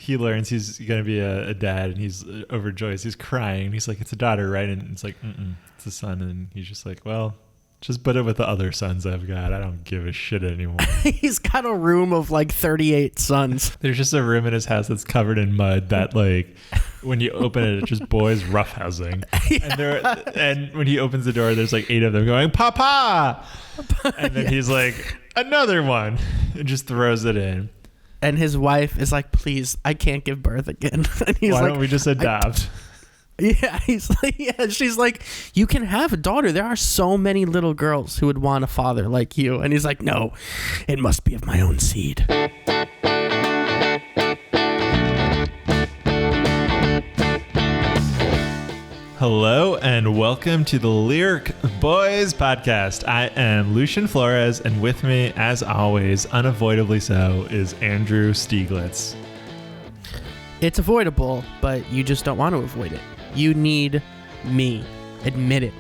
he learns he's going to be a dad, and he's overjoyed. He's crying. He's like, it's a daughter, right? And it's like, it's a son. And he's just like, well, just put it with the other sons I've got. I don't give a shit anymore. He's got a room of like 38 sons. There's just a room in his house that's covered in mud that, like, when you open it, it's just boys roughhousing. Yeah. And when he opens the door, there's like 8 of them going, Papa! And then he's like, another one. And just throws it in. And his wife is like, please, I can't give birth again. And he's Why don't we just adopt? Yeah, he's like, yeah. She's like, you can have a daughter. There are so many little girls who would want a father like you. And he's like, no, it must be of my own seed. Hello and welcome to the Lyric Boys podcast. I am Lucian Flores, and with me, as always, unavoidably so, is Andrew Stieglitz. It's avoidable, but you just don't want to avoid it. You need me. Admit it.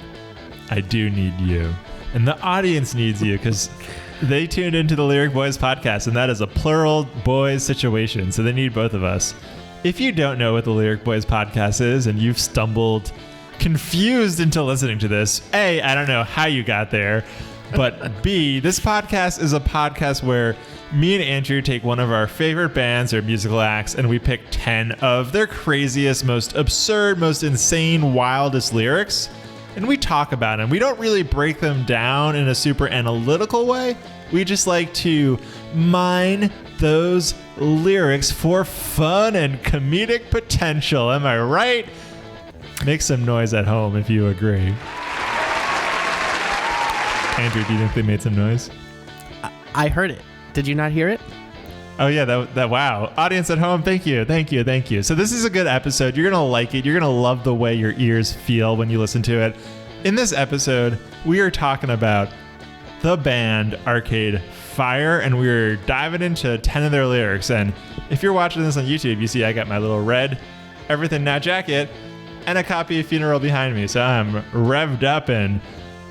I do need you. And the audience needs you because they tuned into the Lyric Boys podcast, and that is a plural boys situation, so they need both of us. If you don't know what the Lyric Boys podcast is and you've stumbled confused into listening to this, A, I don't know how you got there, but B, this podcast is a podcast where me and Andrew take one of our favorite bands or musical acts and we pick 10 of their craziest, most absurd, most insane, wildest lyrics, and we talk about them. We don't really break them down in a super analytical way. We just like to mine those lyrics for fun and comedic potential. Am I right? Make some noise at home if you agree. Andrew, do you think they made some noise? I heard it. Did you not hear it? Oh yeah, that wow. Audience at home, thank you. So this is a good episode. You're going to like it. You're going to love the way your ears feel when you listen to it. In this episode, we are talking about the band Arcade Fire, and we're diving into 10 of their lyrics. And if you're watching this on YouTube, you see I got my little red Everything Now jacket and a copy of Funeral behind me. So I'm revved up and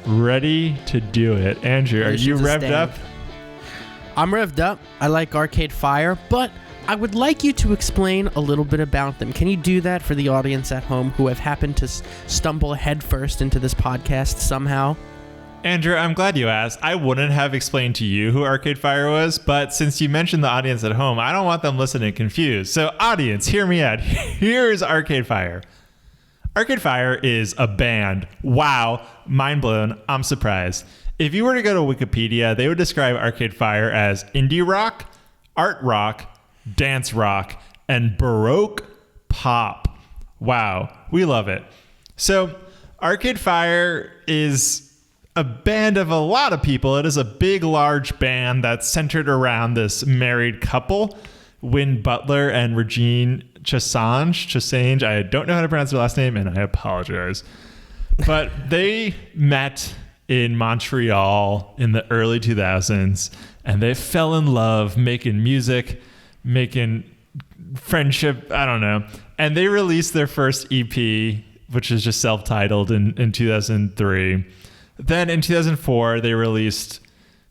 ready to do it. Andrew, are you revved up? I'm revved up. I like Arcade Fire, but I would like you to explain a little bit about them. Can you do that for the audience at home who have happened to stumble headfirst into this podcast somehow? Andrew, I'm glad you asked. I wouldn't have explained to you who Arcade Fire was, but since you mentioned the audience at home, I don't want them listening confused. So audience, hear me out. Here's Arcade Fire. Arcade Fire is a band. Wow. Mind blown. I'm surprised. If you were to go to Wikipedia, they would describe Arcade Fire as indie rock, art rock, dance rock, and Baroque pop. Wow. We love it. So Arcade Fire is a band of a lot of people. It is a big, large band that's centered around this married couple, Win Butler and Régine Chassagne. I don't know how to pronounce their last name, and I apologize. But they met in Montreal in the early 2000s, and they fell in love making music, making friendship, I don't know. And they released their first EP, which is just self-titled, in 2003. Then in 2004, they released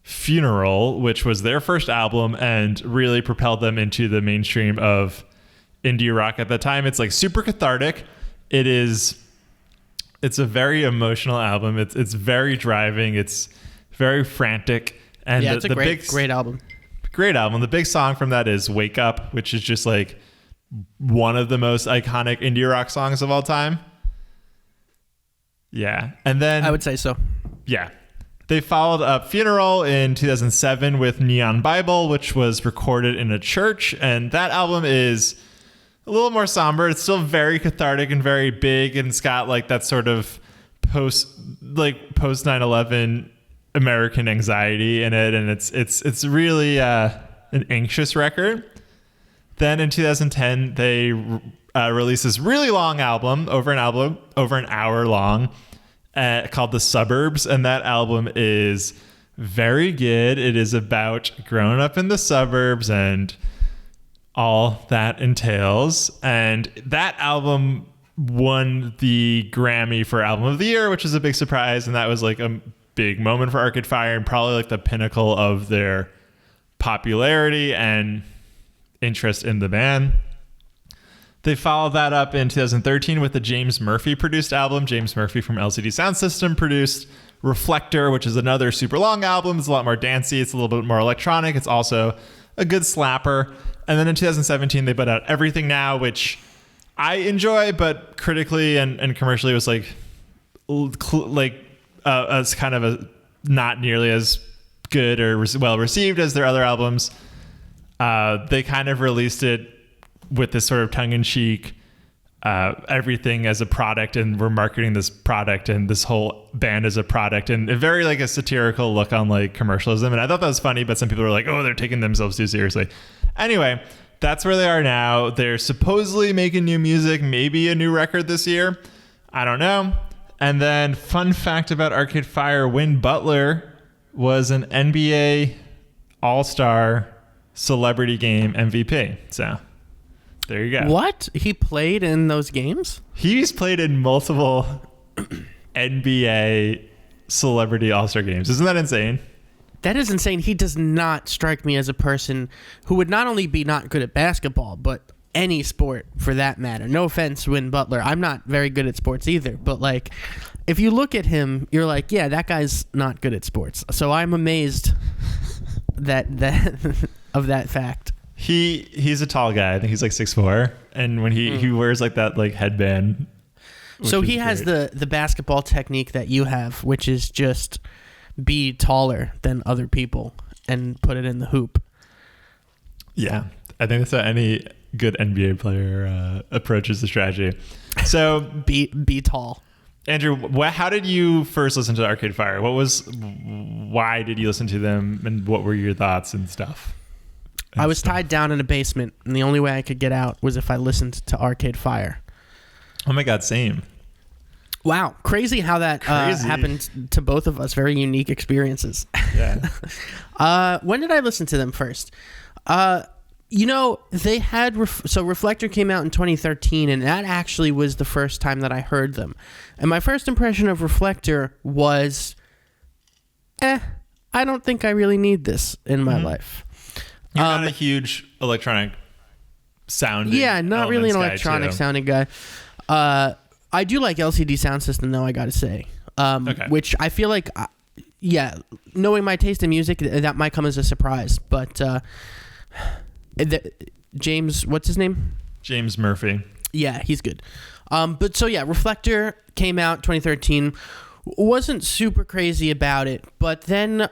Funeral, which was their first album and really propelled them into the mainstream of indie rock at the time. It's like super cathartic. It's a very emotional album. It's very driving. It's very frantic. And yeah, it's a great album. Great album. The big song from that is Wake Up, which is just like one of the most iconic indie rock songs of all time. Yeah. And then I would say so. Yeah. They followed up Funeral in 2007 with Neon Bible, which was recorded in a church. And that album is a little more somber. It's still very cathartic and very big, and it's got like that sort of post 9/11 American anxiety in it, and it's really an anxious record. Then in 2010 they released this really long album, over an hour long, called The Suburbs, and that album is very good. It is about growing up in the suburbs and all that entails. And that album won the Grammy for Album of the Year, which is a big surprise. And that was like a big moment for Arcade Fire and probably like the pinnacle of their popularity and interest in the band. They followed that up in 2013 with the James Murphy produced album. James Murphy from LCD Soundsystem produced Reflector, which is another super long album. It's a lot more dancey. It's a little bit more electronic. It's also a good slapper. And then in 2017, they put out Everything Now, which I enjoy, but critically and commercially was like as kind of a not nearly as good or well received as their other albums. They kind of released it with this sort of tongue-in-cheek everything as a product, and we're marketing this product and this whole band as a product, and a very like a satirical look on like commercialism. And I thought that was funny, but some people were like, oh, they're taking themselves too seriously. Anyway, that's where they are now. They're supposedly making new music, maybe a new record this year. I don't know. And then fun fact about Arcade Fire, Win Butler was an NBA All-Star celebrity game MVP. So there you go. What? He played in those games? He's played in multiple NBA celebrity All-Star games. Isn't that insane? That is insane. He does not strike me as a person who would not only be not good at basketball, but any sport for that matter. No offense, Win Butler. I'm not very good at sports either, but like if you look at him, you're like, yeah, that guy's not good at sports. So I'm amazed that of that fact. He's a tall guy. I think he's like 6'4", and when he wears like that like headband. So he has the basketball technique that you have, which is just be taller than other people and put it in the hoop. Yeah, I think that's how any good NBA player approaches the strategy. So be tall. Andrew, how did you first listen to Arcade Fire? Why did you listen to them, and what were your thoughts and stuff? I was tied down in a basement, and the only way I could get out was if I listened to Arcade Fire. Oh my God, same. Wow, crazy how that happened to both of us. Very unique experiences. Yeah. When did I listen to them first? They had Reflector came out in 2013, and that actually was the first time that I heard them. And my first impression of Reflector was, I don't think I really need this in my life. You're not a huge electronic sounding. Yeah, not really an electronic sounding guy. I do like LCD Soundsystem, though, I got to say. Okay. Which I feel like, knowing my taste in music, that might come as a surprise. But James, what's his name? James Murphy. Yeah, he's good. Reflector came out 2013. Wasn't super crazy about it, but then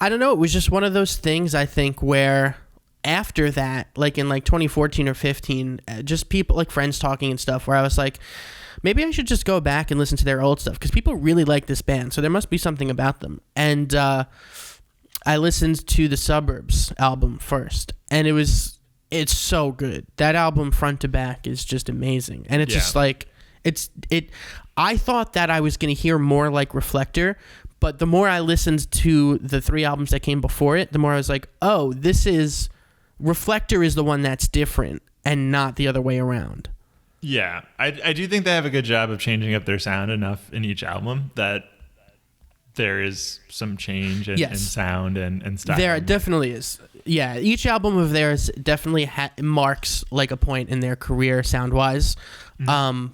I don't know. It was just one of those things, I think, where after that, like in like 2014 or 15, just people like friends talking and stuff, where I was like, maybe I should just go back and listen to their old stuff because people really like this band, so there must be something about them. And I listened to the Suburbs album first, and it's so good. That album front to back is just amazing, and it's just like I thought that I was going to hear more like Reflector, but the more I listened to the 3 albums that came before it, the more I was like, oh, Reflector is the one that's different and not the other way around. Yeah, I do think they have a good job of changing up their sound enough in each album that there is some change in sound and style. There definitely is. Yeah, each album of theirs definitely marks like a point in their career sound-wise. Mm-hmm.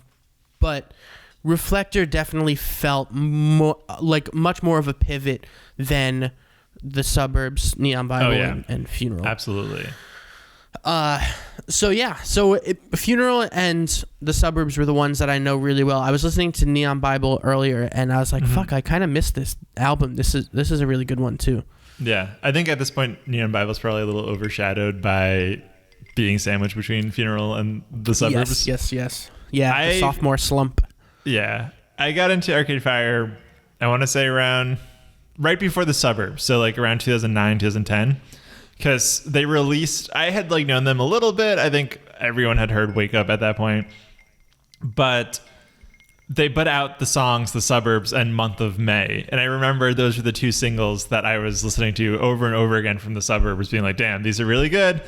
But Reflector definitely felt much more of a pivot than the Suburbs, Neon Bible, and Funeral. Absolutely. Funeral and the Suburbs were the ones that I know really well. I was listening to Neon Bible earlier, and I was like, fuck, I kind of missed this album. This is a really good one, too. Yeah, I think at this point, Neon Bible is probably a little overshadowed by being sandwiched between Funeral and the Suburbs. Yes. Yeah, the sophomore slump. Yeah, I got into Arcade Fire, I want to say around right before the Suburbs, so like around 2009, 2010, because they released, I had like known them a little bit. I think everyone had heard Wake Up at that point, but they put out the songs The Suburbs and Month of May, and I remember those were the 2 singles that I was listening to over and over again from the Suburbs, being like, damn, these are really good.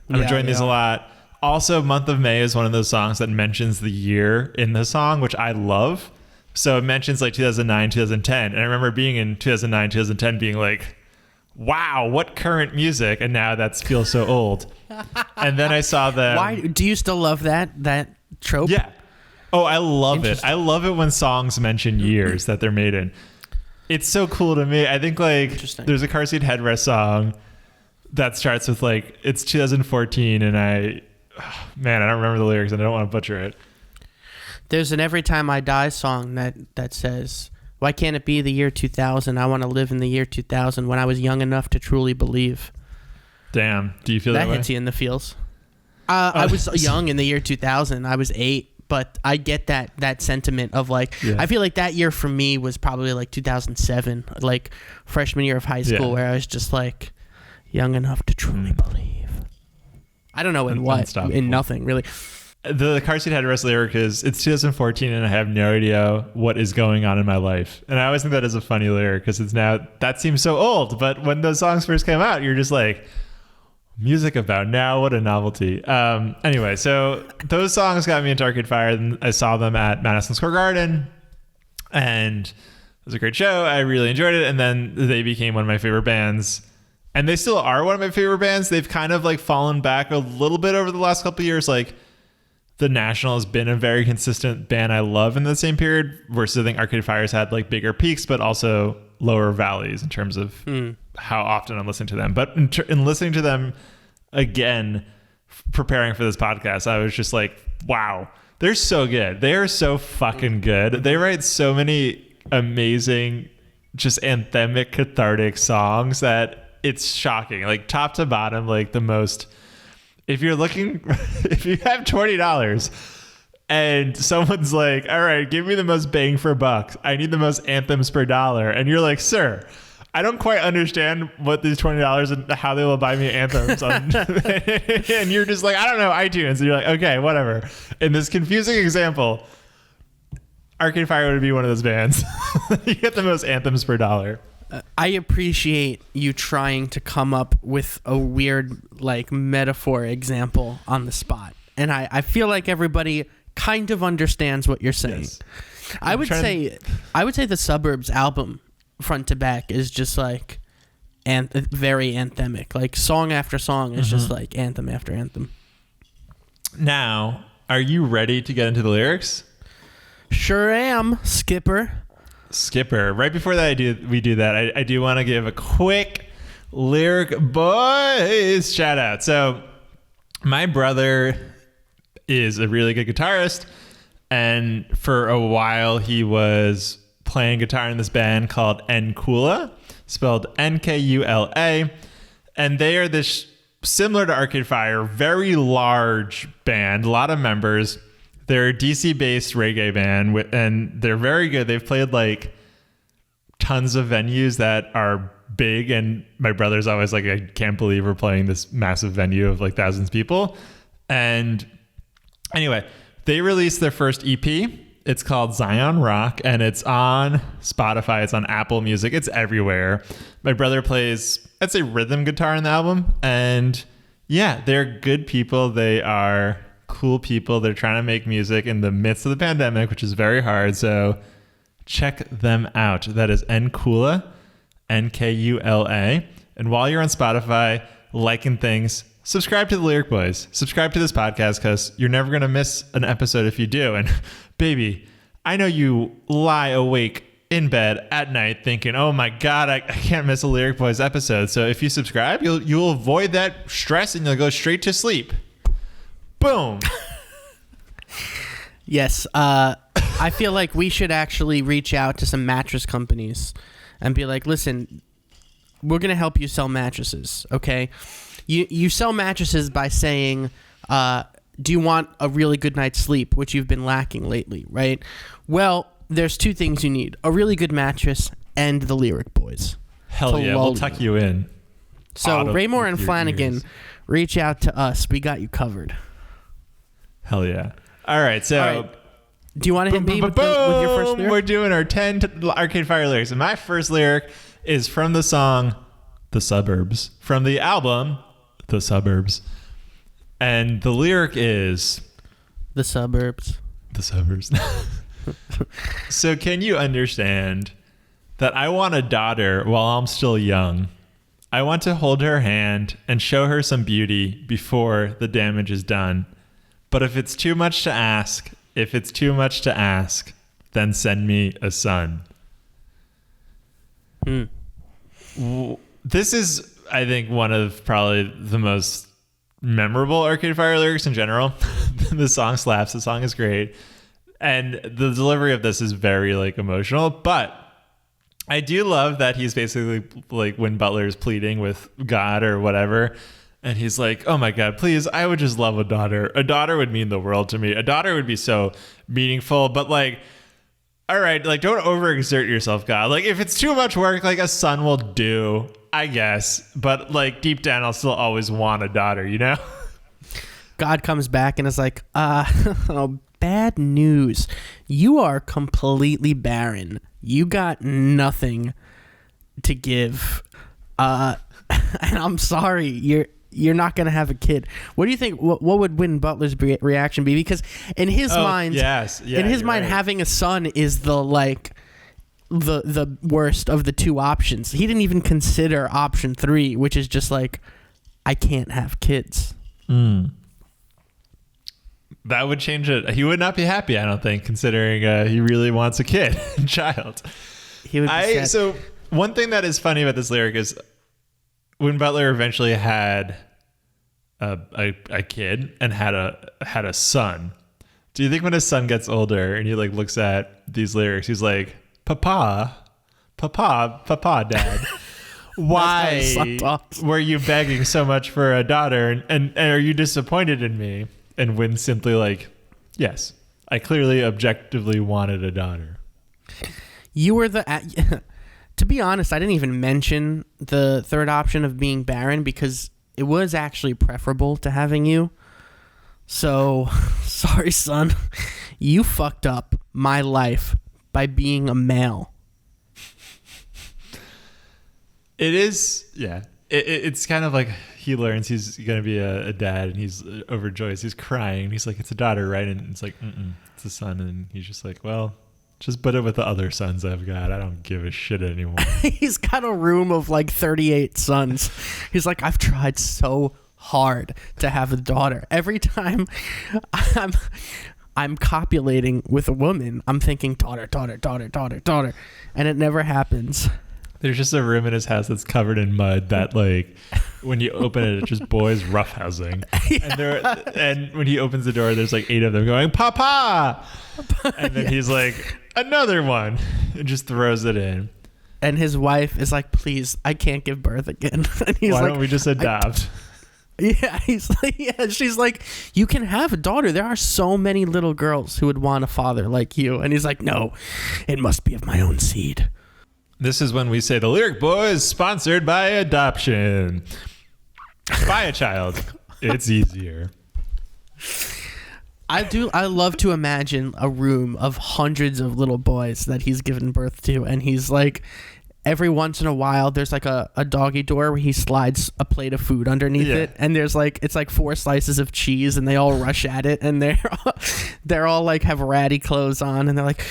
I'm enjoying these a lot. Also, Month of May is one of those songs that mentions the year in the song, which I love. So it mentions like 2009, 2010. And I remember being in 2009, 2010 being like, wow, what current music? And now that feels so old. And then I saw them. Why do you still love that trope? Yeah. Oh, I love it. I love it when songs mention years that they're made in. It's so cool to me. I think like there's a car seat headrest song that starts with like it's 2014, and I don't remember the lyrics and I don't want to butcher it. There's an Every Time I Die song that says, why can't it be the year 2000? I want to live in the year 2000 when I was young enough to truly believe. Damn. Do you feel that way? That hits you in the feels. I was young in the year 2000. I was 8, but I get that sentiment of like, I feel like that year for me was probably like 2007, like freshman year of high school, where I was just like young enough to truly believe. I don't know in what, in nothing really. The car seat headrest lyric is, it's 2014 and I have no idea what is going on in my life. And I always think that is a funny lyric because it's now, that seems so old. But when those songs first came out, you're just like, music about now, what a novelty. Anyway, so those songs got me into Arcade Fire, and I saw them at Madison Square Garden, and it was a great show. I really enjoyed it. And then they became one of my favorite bands. And they still are one of my favorite bands. They've kind of like fallen back a little bit over the last couple of years. Like, The National has been a very consistent band I love in the same period, versus I think Arcade Fire's had like bigger peaks, but also lower valleys in terms of how often I'm listening to them. But in listening to them again, preparing for this podcast, I was just like, wow, they're so good. They are so fucking good. They write so many amazing, just anthemic, cathartic songs that it's shocking. Like top to bottom, like the most... If you're looking, if you have $20 and someone's like, all right, give me the most bang for buck, I need the most anthems per dollar. And you're like, sir, I don't quite understand what these $20 and how they will buy me anthems on. And you're just like, I don't know, iTunes. And you're like, okay, whatever. In this confusing example, Arcade Fire would be one of those bands. You get the most anthems per dollar. I appreciate you trying to come up with a weird like metaphor example on the spot. And I feel like everybody kind of understands what you're saying. Yes. I would say the Suburbs album front to back is just like very anthemic. Like song after song is just like anthem after anthem. Now, are you ready to get into the lyrics? Sure am, Skipper. Right before that, we do that. I do want to give a quick Lyric Boys shout out. So my brother is a really good guitarist, and for a while he was playing guitar in this band called Nkula, spelled Nkula, and they are this similar to Arcade Fire, very large band, a lot of members. They're a DC-based reggae band, and they're very good. They've played like tons of venues that are big, and my brother's always like, I can't believe we're playing this massive venue of like thousands of people. And anyway, they released their first EP. It's called Zion Rock, and it's on Spotify. It's on Apple Music. It's everywhere. My brother plays, I'd say, rhythm guitar in the album. And yeah, they're good people. They are cool people. They're trying to make music in the midst of the pandemic, which is very hard. So check them out. That is Nkula, Nkula. And while you're on Spotify liking things, subscribe to the Lyric Boys. Subscribe to this podcast, because you're never going to miss an episode if you do. And baby, I know you lie awake in bed at night thinking, oh my God, I can't miss a Lyric Boys episode. So if you subscribe, you'll avoid that stress and you'll go straight to sleep. Boom. Yes. I feel like we should actually reach out to some mattress companies and be like, listen, we're going to help you sell mattresses. Okay. You sell mattresses by saying, do you want a really good night's sleep, which you've been lacking lately, right? Well, there's two things you need: a really good mattress and the Lyric Boys. Hell yeah, we'll tuck you in. So Raymore and Flanagan, reach out to us. We got you covered. Hell yeah. All right, so... Do you want to hit me with your first lyric? We're doing our 10 Arcade Fire lyrics. And my first lyric is from the song The Suburbs, from the album The Suburbs. And the lyric is... The Suburbs. The Suburbs. So can you understand that I want a daughter while I'm still young? I want to hold her hand and show her some beauty before the damage is done. But if it's too much to ask, then send me a son. This is, I think, one of probably the most memorable Arcade Fire lyrics in general. The song slaps. The song is great. And the delivery of this is very like emotional, but I do love that he's basically like Win Butler is pleading with God or whatever. And he's like, oh my God, please, I would just love a daughter. A daughter would mean the world to me. A daughter would be so meaningful, but like, all right, like don't overexert yourself, God. Like if it's too much work, like a son will do, I guess. But like deep down, I'll still always want a daughter, you know? God comes back and is like, oh, bad news. You are completely barren. You got nothing to give. And I'm sorry, you're not going to have a kid. What do you think? What would Win Butler's reaction be? Because in his mind, having a son is the worst of the two options. He didn't even consider option 3, which is just like, I can't have kids. That would change it. He would not be happy, I don't think, considering he really wants a kid, child. He would be sad. So one thing that is funny about this lyric is Win Butler eventually had a kid and had a son. Do you think when his son gets older and he like looks at these lyrics, he's like, Papa, Dad, why were you begging so much for a daughter? And are you disappointed in me? And Win simply like, yes, I clearly objectively wanted a daughter. You were to be honest, I didn't even mention the third option of being barren because it was actually preferable to having you. So, sorry, son. You fucked up my life by being a male. It is, yeah. It's kind of like he learns he's going to be a dad and he's overjoyed. He's crying. He's like, it's a daughter, right? And it's like, it's a son. And he's just like, well, just put it with the other sons I've got. I don't give a shit anymore. He's got a room of like 38 sons. He's like, I've tried so hard to have a daughter. Every time I'm copulating with a woman, I'm thinking daughter. And it never happens. There's just a room in his house that's covered in mud that, like, when you open it, it's just boys roughhousing. Yeah. And when he opens the door, there's like 8 of them going, Papa! And then he's like, another one. And just throws it in. And his wife is like, please, I can't give birth again. And he's Why don't we just adopt? He's like, yeah. She's like, you can have a daughter. There are so many little girls who would want a father like you. And he's like, no, it must be of my own seed. This is when we say the Lyric Boys sponsored by adoption. Buy a child. It's easier. I love to imagine a room of hundreds of little boys that he's given birth to, and he's like, every once in a while there's like a doggy door where he slides a plate of food underneath it, and there's like, it's like 4 slices of cheese, and they all rush at it, and they're all like have ratty clothes on, and they're like,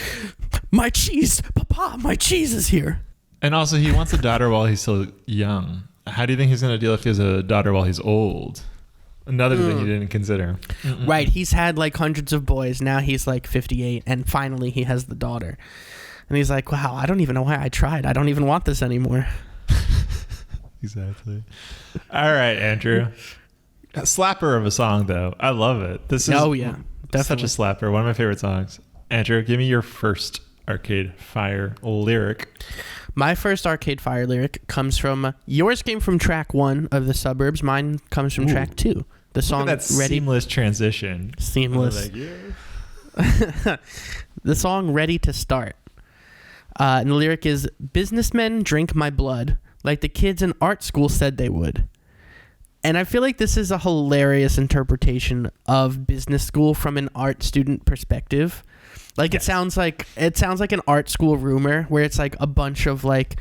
my cheese, Papa, my cheese is here. And also he wants a daughter while he's still young. How do you think he's going to deal if he has a daughter while he's old? Another thing you didn't consider. Right. He's had like hundreds of boys. Now he's like 58, and finally he has the daughter. And he's like, wow, I don't even know why I tried. I don't even want this anymore. Exactly. All right, Andrew. A slapper of a song, though. I love it. This is definitely such a slapper. One of my favorite songs. Andrew, give me your first Arcade Fire lyric. My first Arcade Fire lyric comes from, yours came from track 1 of the Suburbs. Mine comes from track 2. The song Look at that Ready. Seamless transition. Seamless. The song Ready to Start. And the lyric is, businessmen drink my blood like the kids in art school said they would. And I feel like this is a hilarious interpretation of business school from an art student perspective. Like, yes. It sounds like an art school rumor where it's like a bunch of like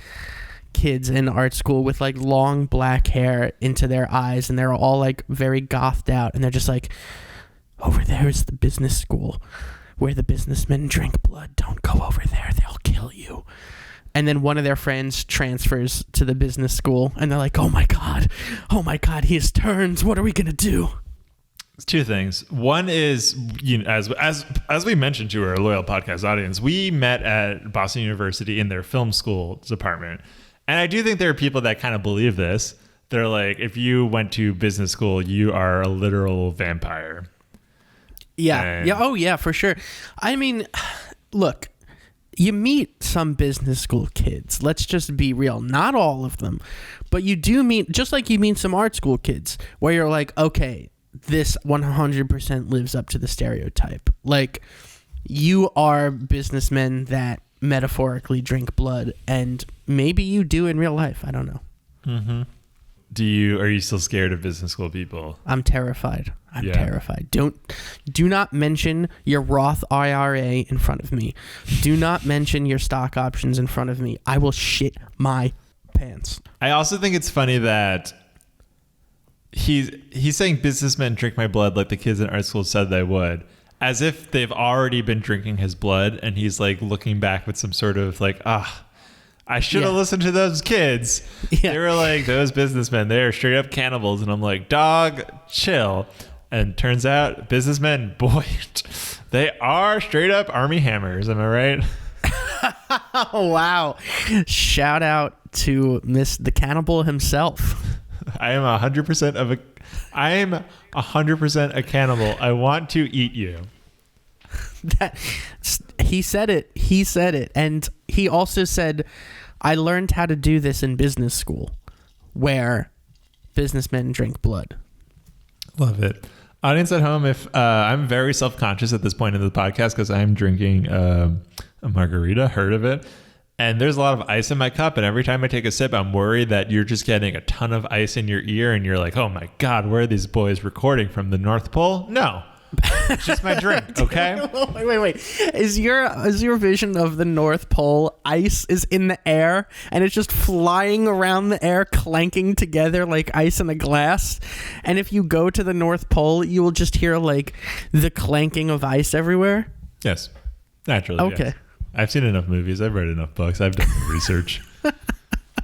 kids in art school with like long black hair into their eyes, and they're all like very gothed out, and they're just like, over there is the business school where the businessmen drink blood. Don't go over there, they'll kill you. and then one of their friends transfers to the business school, and they're like, oh my god, he has turns. What are we gonna do? Two things. One is, as we mentioned to our loyal podcast audience, we met at Boston University in their film school department. And I do think there are people that kind of believe this. They're like, if you went to business school, you are a literal vampire. Yeah. Yeah. Oh, yeah, for sure. I mean, look, you meet some business school kids. Let's just be real. Not all of them. But you do meet, just like you meet some art school kids, where you're like, okay, this 100% lives up to the stereotype. Like, you are businessmen that metaphorically drink blood, and maybe you do in real life. I don't know. Mm-hmm. Are you still scared of business school people? I'm terrified. I'm terrified. Do not mention your Roth IRA in front of me. Do not mention your stock options in front of me. I will shit my pants. I also think it's funny that he's saying businessmen drink my blood like the kids in art school said they would, as if they've already been drinking his blood, and he's like looking back with some sort of like, I should have listened to those kids. Yeah. They were like, those businessmen, they're straight up cannibals. And I'm like, dog, chill. And turns out businessmen, boy, they are straight up Army Hammers. Am I right? Oh, wow. Shout out to the cannibal himself. I am 100% a cannibal. I want to eat you. He said it. And he also said, I learned how to do this in business school, where businessmen drink blood. Love it. Audience at home, if I'm very self-conscious at this point in the podcast because I'm drinking a margarita, heard of it, and there's a lot of ice in my cup, and every time I take a sip, I'm worried that you're just getting a ton of ice in your ear, and you're like, oh my God, where are these boys recording from the North Pole? No. It's just my drink, okay? Wait. Is your vision of the North Pole ice is in the air and it's just flying around the air, clanking together like ice in a glass? And if you go to the North Pole, you will just hear like the clanking of ice everywhere? Yes. Naturally. Okay. Yes. I've seen enough movies. I've read enough books. I've done the research. All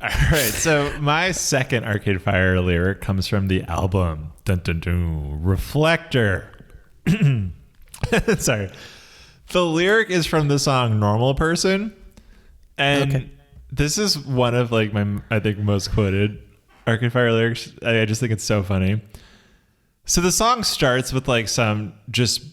right. So my second Arcade Fire lyric comes from the album Reflector. Sorry. The lyric is from the song Normal Person. And this is one of like my, I think, most quoted Arcade Fire lyrics. I just think it's so funny. So the song starts with like some just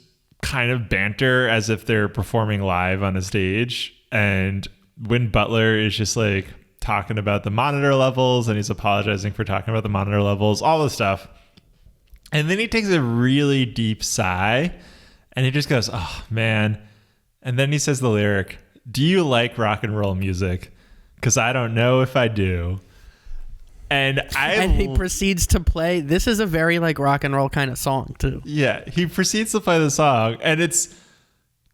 kind of banter as if they're performing live on a stage. And Win Butler is just like talking about the monitor levels, and he's apologizing for talking about the monitor levels, all this stuff. And then he takes a really deep sigh and he just goes, oh man. And then he says the lyric, do you like rock and roll music? Because I don't know if I do. And he proceeds to play. This is a very like rock and roll kind of song too. Yeah. He proceeds to play the song, and it's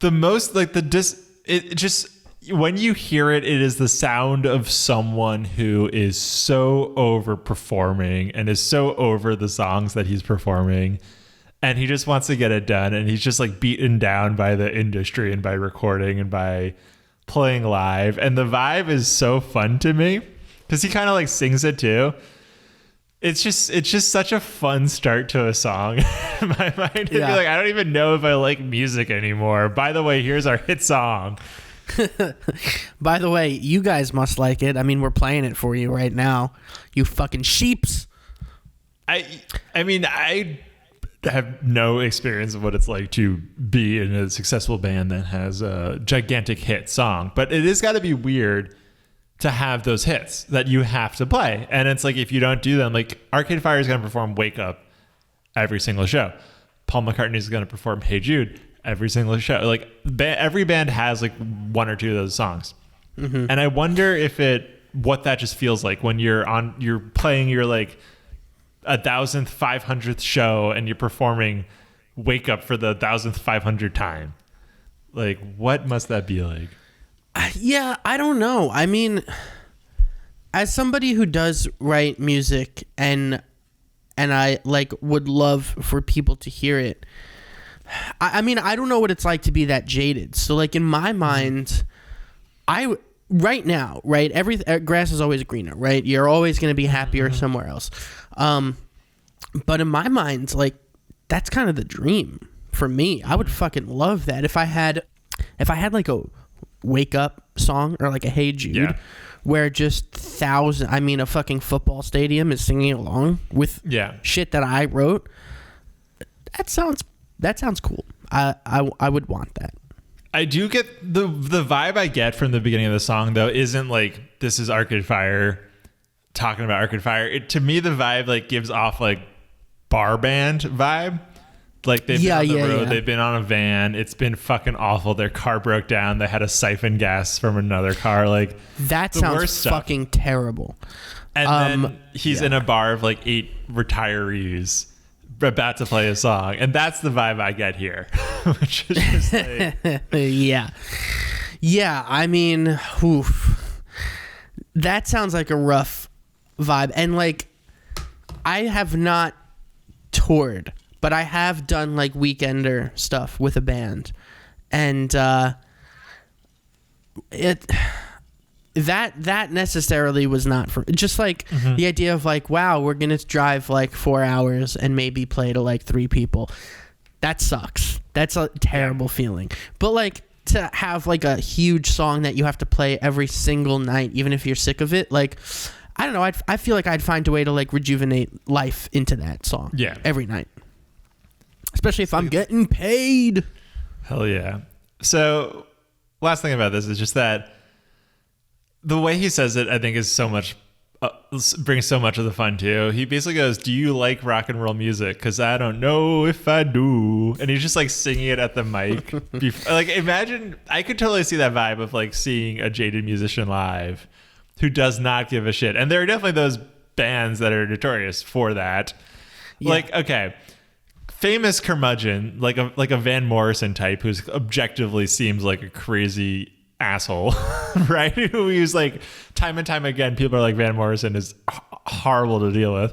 the most like it just, when you hear it, it is the sound of someone who is so over performing and is so over the songs that he's performing, and he just wants to get it done, and he's just like beaten down by the industry and by recording and by playing live. And the vibe is so fun to me because he kind of like sings it too. It's just such a fun start to a song. In my mind, yeah. Like, I don't even know if I like music anymore. By the way, here's our hit song. By the way, you guys must like it. I mean, we're playing it for you right now. You fucking sheeps. I mean, I have no experience of what it's like to be in a successful band that has a gigantic hit song, but it has got to be weird to have those hits that you have to play. And it's like, if you don't do them, like Arcade Fire is going to perform Wake Up every single show. Paul McCartney is going to perform Hey Jude every single show. Like every band has like one or two of those songs. Mm-hmm. And I wonder what that just feels like when you're playing your like 1,500th show and you're performing Wake Up for the 1,500th time. Like, what must that be like? Yeah, I don't know. I mean, as somebody who does write music and I like would love for people to hear it, I mean, I don't know what it's like to be that jaded. So like in my mind, right now, right? Grass is always greener, right? You're always going to be happier somewhere else. But in my mind, like, that's kind of the dream for me. I would fucking love that if I had like a wake up song or like a Hey Jude, where just a fucking football stadium is singing along with shit that I wrote. That sounds cool. I would want that. I do get the vibe I get from the beginning of the song, though, isn't like this is Arcade Fire talking about Arcade Fire. To me, the vibe like gives off like bar band vibe. Like they've been on the road, they've been on a van. It's been fucking awful. Their car broke down. They had to siphon gas from another car. Like that sounds fucking terrible. And then he's in a bar of like 8 retirees about to play a song, and that's the vibe I get here. Which is just like, I mean, oof. That sounds like a rough vibe. And like, I have not toured, but I have done like weekender stuff with a band, and that necessarily was not for just like the idea of like, wow, we're gonna drive like 4 hours and maybe play to like 3 people. That sucks. That's a terrible feeling. But like to have like a huge song that you have to play every single night, even if you're sick of it, like, I don't know. I feel like I'd find a way to like rejuvenate life into that song every night. Especially if I'm getting paid. Hell yeah. So last thing about this is just that the way he says it, I think, is so much brings so much of the fun too. He basically goes, "Do you like rock and roll music? Because I don't know if I do." And he's just like singing it at the mic. Like, imagine, I could totally see that vibe of like seeing a jaded musician live who does not give a shit. And there are definitely those bands that are notorious for that. Yeah. Like, okay, famous curmudgeon, like a Van Morrison type, who's objectively seems like a crazy asshole, right? Who use like time and time again, people are like, Van Morrison is horrible to deal with.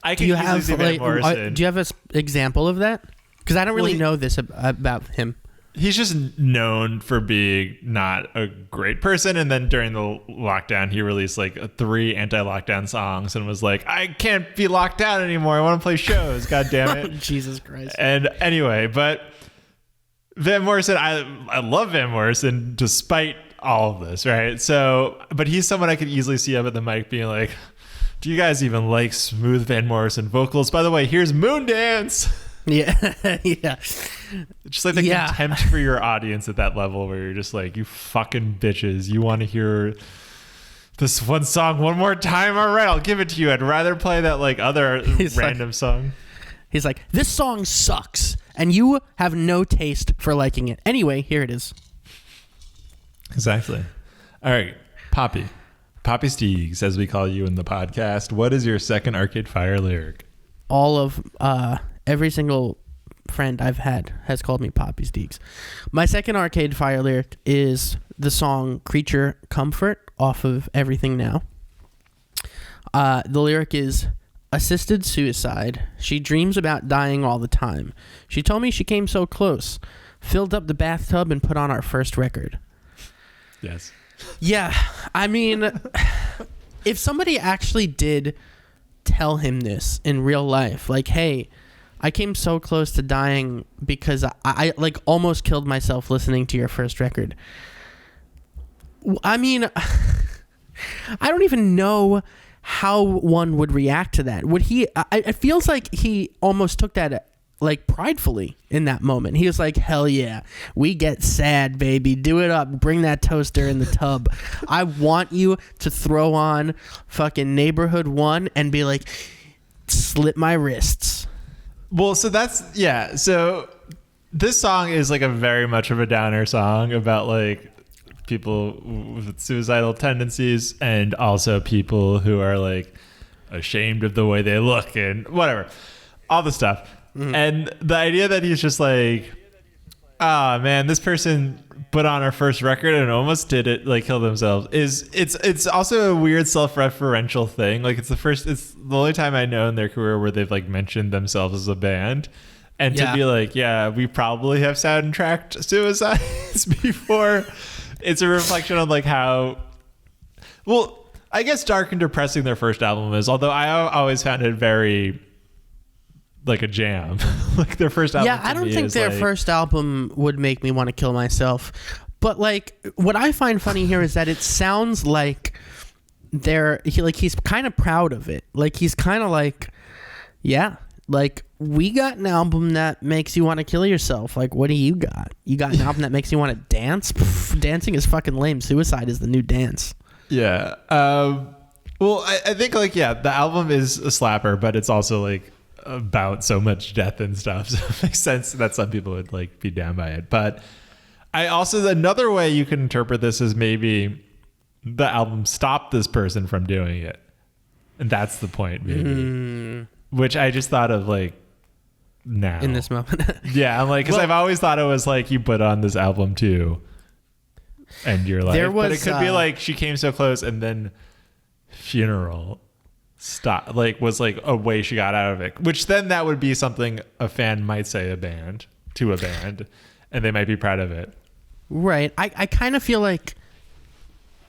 I can easily see Van Morrison. Do you have an example of that? Because I don't really know this about him. He's just known for being not a great person, and then during the lockdown he released like 3 anti-lockdown songs and was like, I can't be locked down anymore, I want to play shows, god damn it. Jesus Christ. And anyway, but Van Morrison, I love Van Morrison despite all of this, right? So, but he's someone I could easily see up at the mic being like, do you guys even like smooth Van Morrison vocals? By the way, here's Moondance. Yeah. Yeah. Just like the contempt for your audience at that level where you're just like, you fucking bitches, you want to hear this one song one more time? All right, I'll give it to you. I'd rather play that like other random song. He's like, this song sucks and you have no taste for liking it. Anyway, here it is. Exactly. All right, Poppy Steegs, as we call you in the podcast. What is your second Arcade Fire lyric? All of every single friend I've had has called me Poppy Steegs. My second Arcade Fire lyric is the song Creature Comfort off of Everything Now. The lyric is, assisted suicide. She dreams about dying all the time. She told me she came so close. Filled up the bathtub and put on our first record. Yes. Yeah. I mean, if somebody actually did tell him this in real life, like, hey, I came so close to dying because I like almost killed myself listening to your first record. I mean, I don't even know how one would react to that. Would he? It feels like he almost took that like pridefully in that moment. He was like, hell yeah, we get sad, baby. Do it up. Bring that toaster in the tub. I want you to throw on fucking Neighborhood 1 and be like, slit my wrists. Well, so that's, yeah. So this song is like a very much of a downer song about like people with suicidal tendencies and also people who are like ashamed of the way they look and whatever, all the stuff. Mm-hmm. And the idea that he's just like, ah, man, this person put on our first record and almost did it, like kill themselves, is it's also a weird self-referential thing. Like it's the only time I know in their career where they've like mentioned themselves as a band. And to be like, yeah, we probably have soundtracked suicides before. It's a reflection on like how Well, I guess dark and depressing their first album is, although I always found it very like a jam. Like their first album. Yeah, I don't think their first album would make me want to kill myself. But like what I find funny here is that it sounds like he's kind of proud of it. Like he's kind of like, yeah, like we got an album that makes you want to kill yourself. Like what do you got? You got an album that makes you want to dance? Pff, dancing is fucking lame. Suicide is the new dance. Yeah. Well, I think like, yeah, the album is a slapper, but it's also like about so much death and stuff. So it makes sense that some people would like be down by it. But I also, another way you can interpret this is maybe the album stopped this person from doing it. And that's the point, maybe. Which I just thought of like now. In this moment. Yeah, I'm like, because I've always thought it was like you put on this album too. And you're like, but it could be like she came so close and then funeral stop, like was like a way she got out of it, which then that would be something a fan might say to a band, and they might be proud of it. Right. I kind of feel like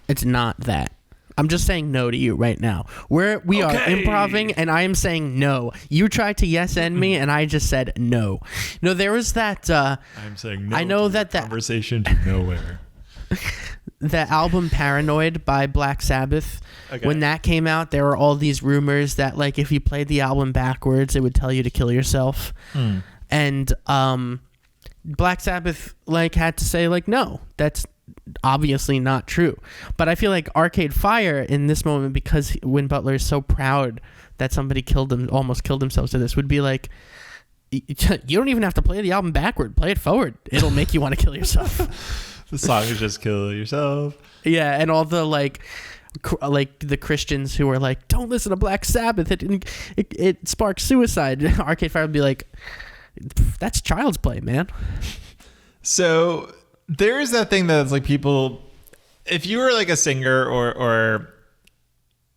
it's not that. I'm just saying no to you right now. We are improving, and I am saying no. You tried to yes and me, and I just said no. No, there was that. I'm saying no. I know that conversation to nowhere. The album Paranoid by Black Sabbath, when that came out, there were all these rumors that like if you played the album backwards, it would tell you to kill yourself. And Black Sabbath like had to say like, no, that's obviously not true. But I feel like Arcade Fire in this moment, because Win Butler is so proud that somebody almost killed themselves to this, would be like, you don't even have to play the album backward, play it forward, it'll make you want to kill yourself. The song is just kill yourself. Yeah, and all the like the Christians who are like, don't listen to Black Sabbath, it sparks suicide. Arcade Fire would be like, that's child's play, man. So there is that thing that's like people, if you were like a singer or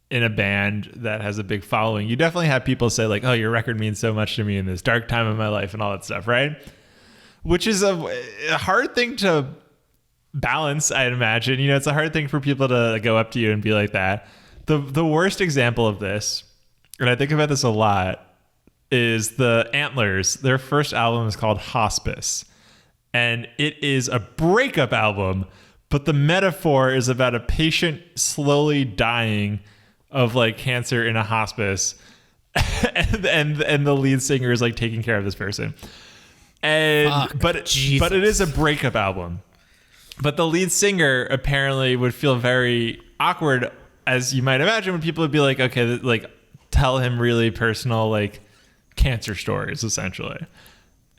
in a band that has a big following, you definitely have people say like, oh, your record means so much to me in this dark time of my life and all that stuff, right? Which is a hard thing to balance, I'd imagine. You know, it's a hard thing for people to go up to you and be like that. The worst example of this, and I think about this a lot, is the Antlers. Their first album is called Hospice, and it is a breakup album, but the metaphor is about a patient slowly dying of like cancer in a hospice, and the lead singer is like taking care of this person. And but it is a breakup album. But the lead singer apparently would feel very awkward, as you might imagine, when people would be like, okay, like tell him really personal, like cancer stories, essentially.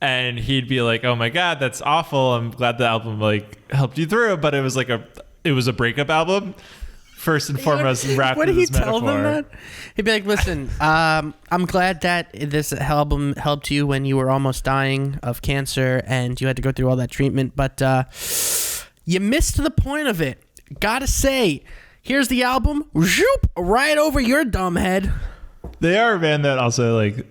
And he'd be like, oh my God, that's awful. I'm glad the album like helped you through. But it was a breakup album. First and foremost, wrapped in this metaphor. What did he tell them that? He'd be like, listen, I'm glad that this album helped you when you were almost dying of cancer and you had to go through all that treatment. But you missed the point of it. Gotta say, here's the album, zoop, right over your dumb head. They are a band that also like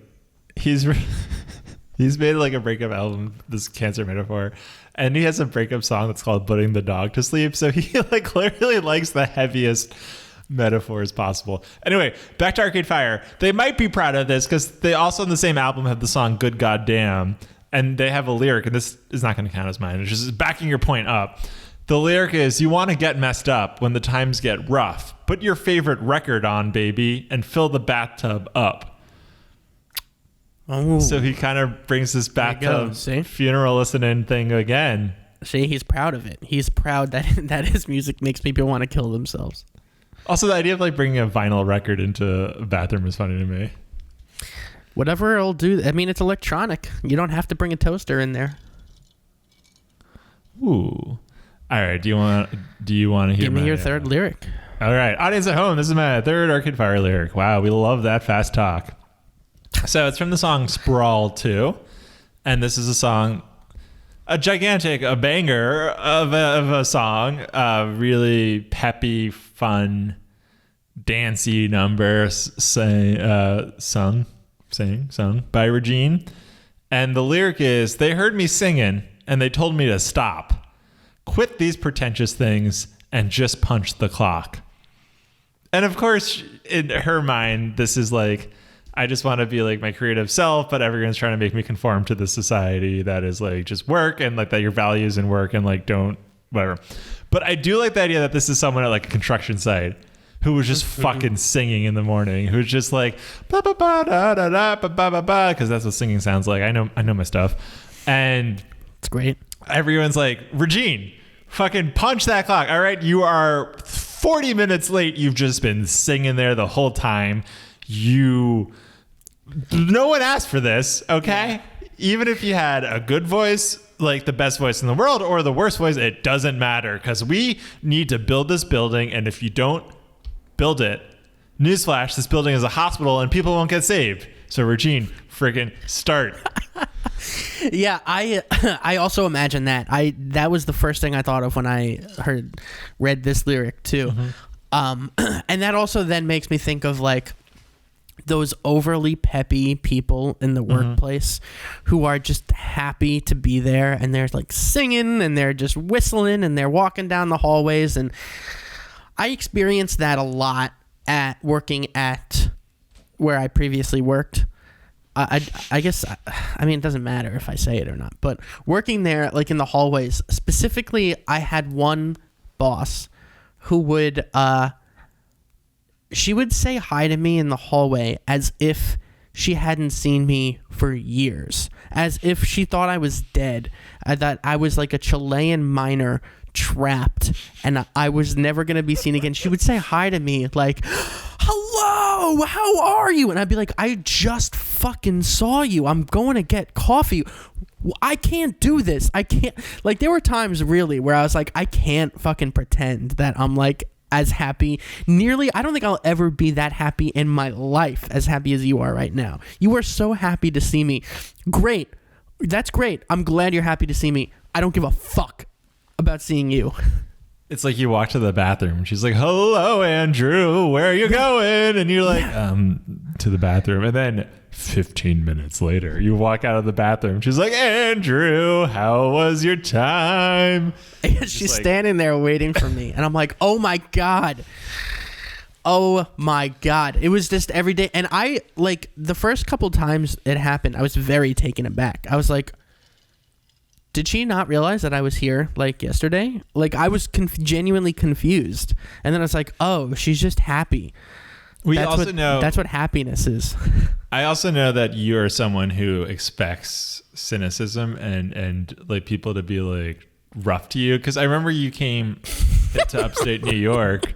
he's made like a breakup album, this cancer metaphor, and he has a breakup song that's called "Putting the Dog to Sleep." So he like clearly likes the heaviest metaphors possible. Anyway, back to Arcade Fire. They might be proud of this because they also on the same album have the song "Good Goddamn," and they have a lyric, and this is not going to count as mine. It's just backing your point up. The lyric is, you want to get messed up when the times get rough. Put your favorite record on, baby, and fill the bathtub up. Oh. So he kind of brings this bathtub funeral listening thing again. See, he's proud of it. He's proud that his music makes people want to kill themselves. Also, the idea of like bringing a vinyl record into a bathroom is funny to me. Whatever it'll do. I mean, it's electronic. You don't have to bring a toaster in there. Ooh. All right. Do you want to hear? Give me your third lyric. All right, audience at home. This is my third Arcade Fire lyric. Wow, we love that fast talk. So it's from the song Sprawl 2, and this is a song, a banger of a song, really peppy, fun, dancey number, sung by Régine. And the lyric is, they heard me singing and they told me to stop. Quit these pretentious things and just punch the clock. And of course, in her mind, this is like, I just want to be like my creative self, but everyone's trying to make me conform to the society that is like just work and like that your values in work and like don't whatever. But I do like the idea that this is someone at like a construction site who was just fucking singing in the morning, who's just like ba ba ba da da da ba ba ba ba, because that's what singing sounds like. I know my stuff, and it's great. Everyone's like, Régine, fucking punch that clock. All right, you are 40 minutes late. You've just been singing there the whole time. No one asked for this, okay? Even if you had a good voice, like the best voice in the world, or the worst voice, it doesn't matter, because we need to build this building, and if you don't build it, newsflash, this building is a hospital and people won't get saved. So Régine, friggin' start. Yeah, I also imagine that was the first thing I thought of when I read this lyric too. And that also then makes me think of like those overly peppy people in the workplace who are just happy to be there, and they're like singing and they're just whistling and they're walking down the hallways. And I experienced that a lot at working at where I previously worked. I guess, I mean, it doesn't matter if I say it or not, but working there, like in the hallways, specifically, I had one boss who would, she would say hi to me in the hallway as if she hadn't seen me for years, as if she thought I was dead, that I was like a Chilean miner trapped and I was never going to be seen again. She would say hi to me like, hello, how are you? And I'd be like, I just fucking saw you. I'm going to get coffee. I can't do this. I can't. Like, there were times really where I was like, I can't fucking pretend that I'm like as happy. I don't think I'll ever be that happy in my life, as happy as you are right now. You are so happy to see me. Great. That's great. I'm glad you're happy to see me. I don't give a fuck about seeing you. It's like you walk to the bathroom and she's like, hello, Andrew, where are you going? And you're like, to the bathroom. And then 15 minutes later, you walk out of the bathroom. She's like, Andrew, how was your time? She's like, standing there waiting for me. And I'm like, oh my God. Oh my God. It was just every day. And I, like, the first couple times it happened, I was very taken aback. I was like, did she not realize that I was here like yesterday? Like, I was genuinely confused. And then I was like, oh, she's just happy. That's what happiness is. I also know that you are someone who expects cynicism and like people to be like rough to you. Because I remember you came to upstate New York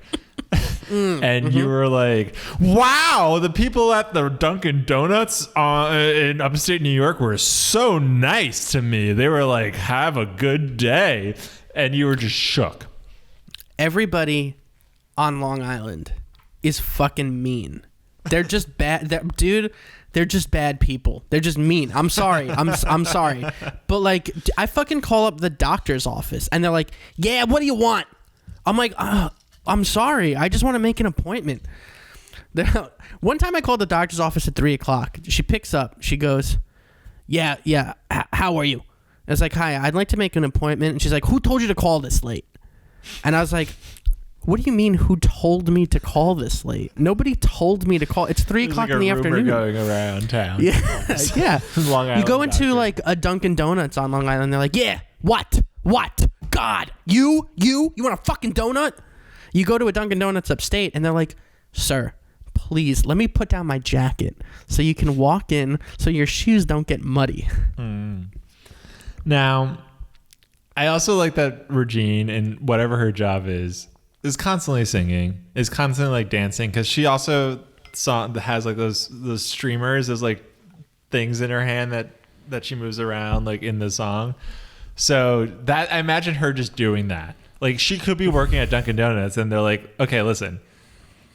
and you were like, wow, the people at the Dunkin' Donuts in upstate New York were so nice to me. They were like, have a good day. And you were just shook. Everybody on Long Island is fucking mean. They're just bad. Dude, they're just bad people. They're just mean. I'm sorry. I'm sorry. But like, I fucking call up the doctor's office and they're like, yeah, what do you want? I'm like, I'm sorry. I just want to make an appointment. One time I called the doctor's office at 3:00. She picks up. She goes, yeah. How are you? I was like, hi, I'd like to make an appointment. And she's like, who told you to call this late? And I was like, what do you mean who told me to call this late? Nobody told me to call. It's 3:00 like in the afternoon. Going around town. Yeah. Yeah. Long Island you go into doctor. like a Dunkin' Donuts on Long Island. They're like, yeah, what? God, you want a fucking donut? You go to a Dunkin' Donuts upstate and they're like, sir, please let me put down my jacket so you can walk in so your shoes don't get muddy. Now, I also like that Régine, and whatever her job is constantly singing, is constantly like dancing, because she also has like those streamers, those like things in her hand that she moves around like in the song. So that, I imagine her just doing that. Like, she could be working at Dunkin' Donuts and they're like, okay, listen,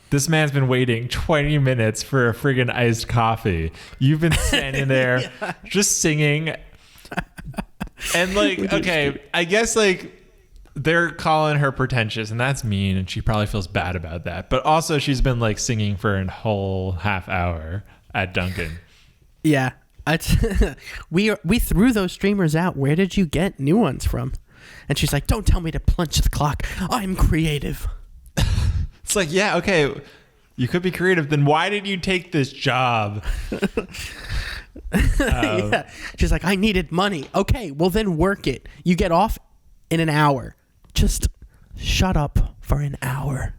this man's been waiting 20 minutes for a friggin' iced coffee. You've been standing there just singing. And like, okay, I guess like they're calling her pretentious and that's mean and she probably feels bad about that. But also she's been like singing for a whole half hour at Dunkin'. Yeah. We threw those streamers out. Where did you get new ones from? And she's like, don't tell me to punch the clock. I'm creative. It's like, yeah, okay, you could be creative. Then why did you take this job? Yeah. She's like, I needed money. Okay, well then work it. You get off in an hour. Just shut up for an hour.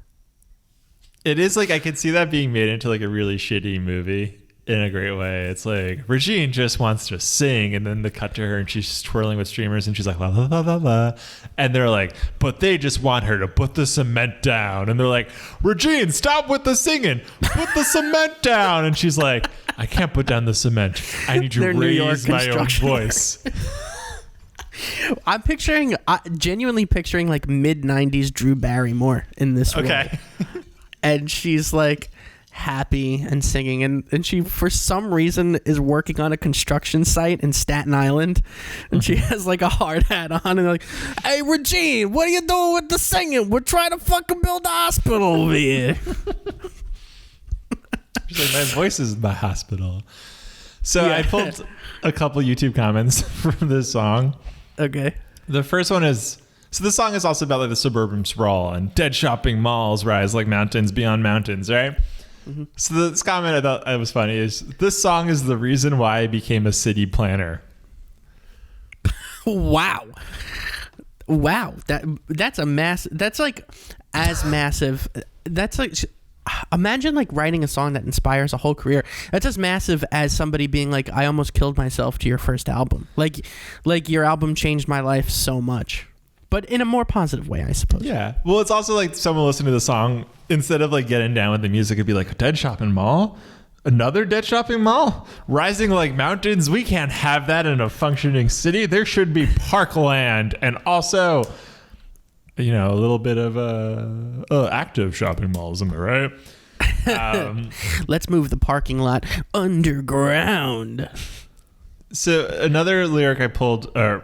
It is like, I could see that being made into like a really shitty movie in a great way. It's like, Régine just wants to sing, and then the cut to her and she's twirling with streamers and she's like, la la la la la. And they're like, but they just want her to put the cement down. And they're like, Régine, stop with the singing. Put the cement down. And she's like, I can't put down the cement. I need to raise my own voice. I'm genuinely picturing like mid-90s Drew Barrymore in this role. Okay. And she's like happy and singing, and she for some reason is working on a construction site in Staten Island, and she has like a hard hat on, and like, hey Régine, what are you doing with the singing? We're trying to fucking build a hospital over here. She's like, my voice is my hospital. So I pulled a couple YouTube comments from this song. Okay. The first one is, so this song is also about like the suburban sprawl and dead shopping malls rise like mountains beyond mountains, right? Mm-hmm. So this comment I thought was funny is, this song is the reason why I became a city planner. Wow. That's a mass. That's like as massive. That's like, imagine like writing a song that inspires a whole career. That's as massive as somebody being like, I almost killed myself to your first album. Like your album changed my life so much, but in a more positive way, I suppose. Yeah. Well, it's also like someone listening to the song, instead of like getting down with the music, it'd be like, a dead shopping mall? Another dead shopping mall? Rising like mountains? We can't have that in a functioning city. There should be parkland and also, you know, a little bit of active shopping malls. Am I right? Let's move the parking lot underground. So another lyric I pulled, or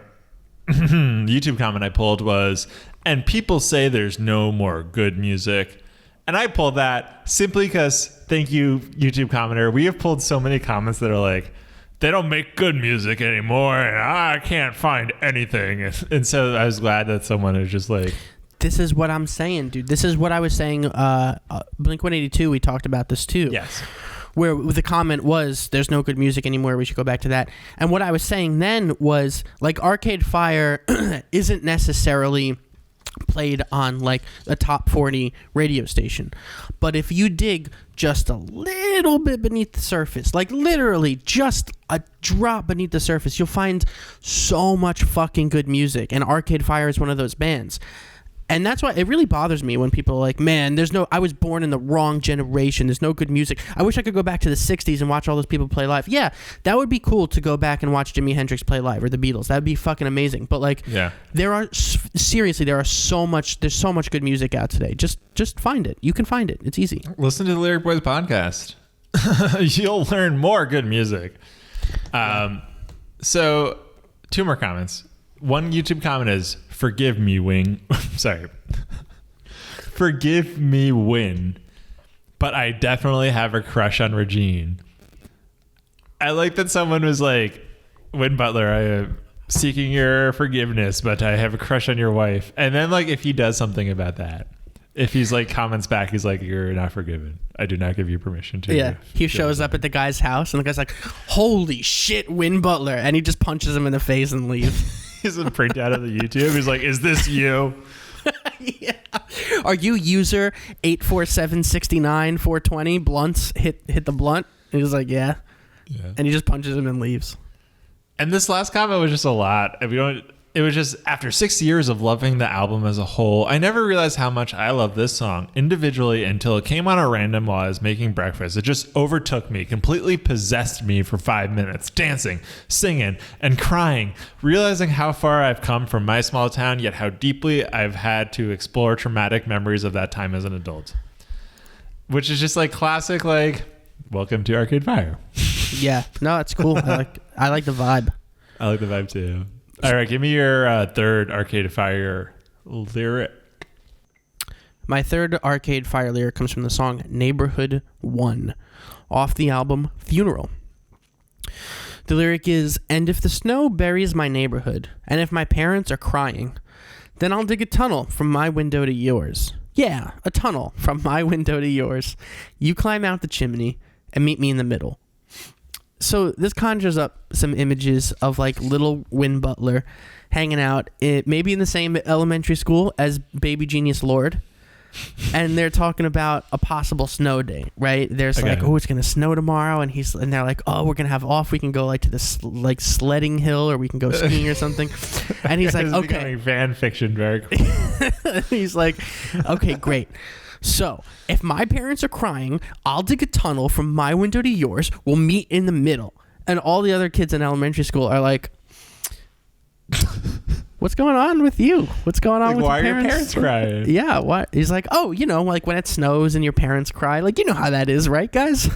YouTube comment I pulled was, and people say there's no more good music. And I pulled that simply because, thank you, YouTube commenter. We have pulled so many comments that are like, they don't make good music anymore, and I can't find anything. And so I was glad that someone is just like, this is what I'm saying, dude. This is what I was saying. Blink-182, we talked about this too. yes. Where the comment was, there's no good music anymore. We should go back to that. And what I was saying then was, like, Arcade Fire isn't necessarily played on like a top 40 radio station, but if you dig just a little bit beneath the surface, like literally just a drop beneath the surface, you'll find so much fucking good music, and Arcade Fire is one of those bands. And that's why it really bothers me when people are like, man, I was born in the wrong generation. There's no good music. I wish I could go back to the 60s and watch all those people play live. Yeah, that would be cool to go back and watch Jimi Hendrix play live, or the Beatles. That would be fucking amazing. But like, there's so much good music out today. Just find it. You can find it. It's easy. Listen to the Lyric Boys podcast. You'll learn more good music. So 2 more comments. One YouTube comment is, forgive me, Wing. Sorry. Forgive me, Win. But I definitely have a crush on Régine. I like that someone was like, Win Butler, I am seeking your forgiveness, but I have a crush on your wife. And then like, if he does something about that, if he's like comments back, he's like, you're not forgiven. I do not give you permission to. Yeah. He shows up at the guy's house and the guy's like, holy shit, Win Butler. And he just punches him in the face and leaves. He's a printout of the YouTube. He's like, is this you? Yeah. Are you user 84769-420 blunts? Hit the blunt. And he's like, yeah. And he just punches him and leaves. And this last comment was just a lot. It was just, after 6 years of loving the album as a whole, I never realized how much I love this song individually until it came on a random while I was making breakfast. It just overtook me, completely possessed me for 5 minutes, dancing, singing, and crying, realizing how far I've come from my small town, yet how deeply I've had to explore traumatic memories of that time as an adult. Which is just like classic, like, welcome to Arcade Fire. Yeah. No, it's cool. I like the vibe. I like the vibe too. All right, give me your third Arcade Fire lyric. My third Arcade Fire lyric comes from the song Neighborhood 1 off the album Funeral. The lyric is, and if the snow buries my neighborhood, and if my parents are crying, then I'll dig a tunnel from my window to yours. Yeah, a tunnel from my window to yours. You climb out the chimney and meet me in the middle. So this conjures up some images of like little Win Butler hanging out, maybe in the same elementary school as Baby Genius Lord. And they're talking about a possible snow day, right? There's like, oh, it's gonna snow tomorrow, and they're like, oh, we're gonna have off. We can go like to this like sledding hill, or we can go skiing or something. And he's like, This is becoming fan fiction very quickly. He's like, okay, great. So if my parents are crying, I'll dig a tunnel from my window to yours. We'll meet in the middle. And all the other kids in elementary school are like, what's going on with you? What's going on with why your parents? Why are your parents crying? Yeah, what? He's like, oh, like when it snows and your parents cry. Like, you know how that is, right, guys?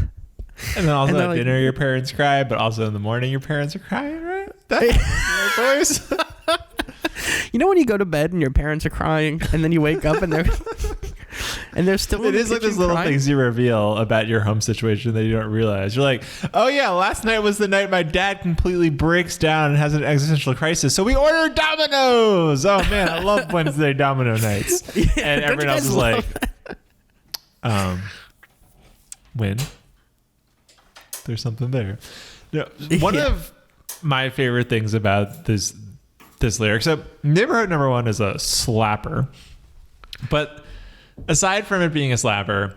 And then also at like, dinner your parents cry, but also in the morning your parents are crying, right? That's boys. You know when you go to bed and your parents are crying, and then you wake up and they're still. It is like those little crying? things you reveal about your home situation that you don't realize. You're like, oh yeah, last night was the night my dad completely breaks down and has an existential crisis, so we ordered Domino's. Oh man, I love Wednesday Domino nights. Yeah, and everyone else is like, Win, there's something there. No, one of my favorite things about this lyric. So Neighborhood Number One is a slapper, but aside from it being a slapper,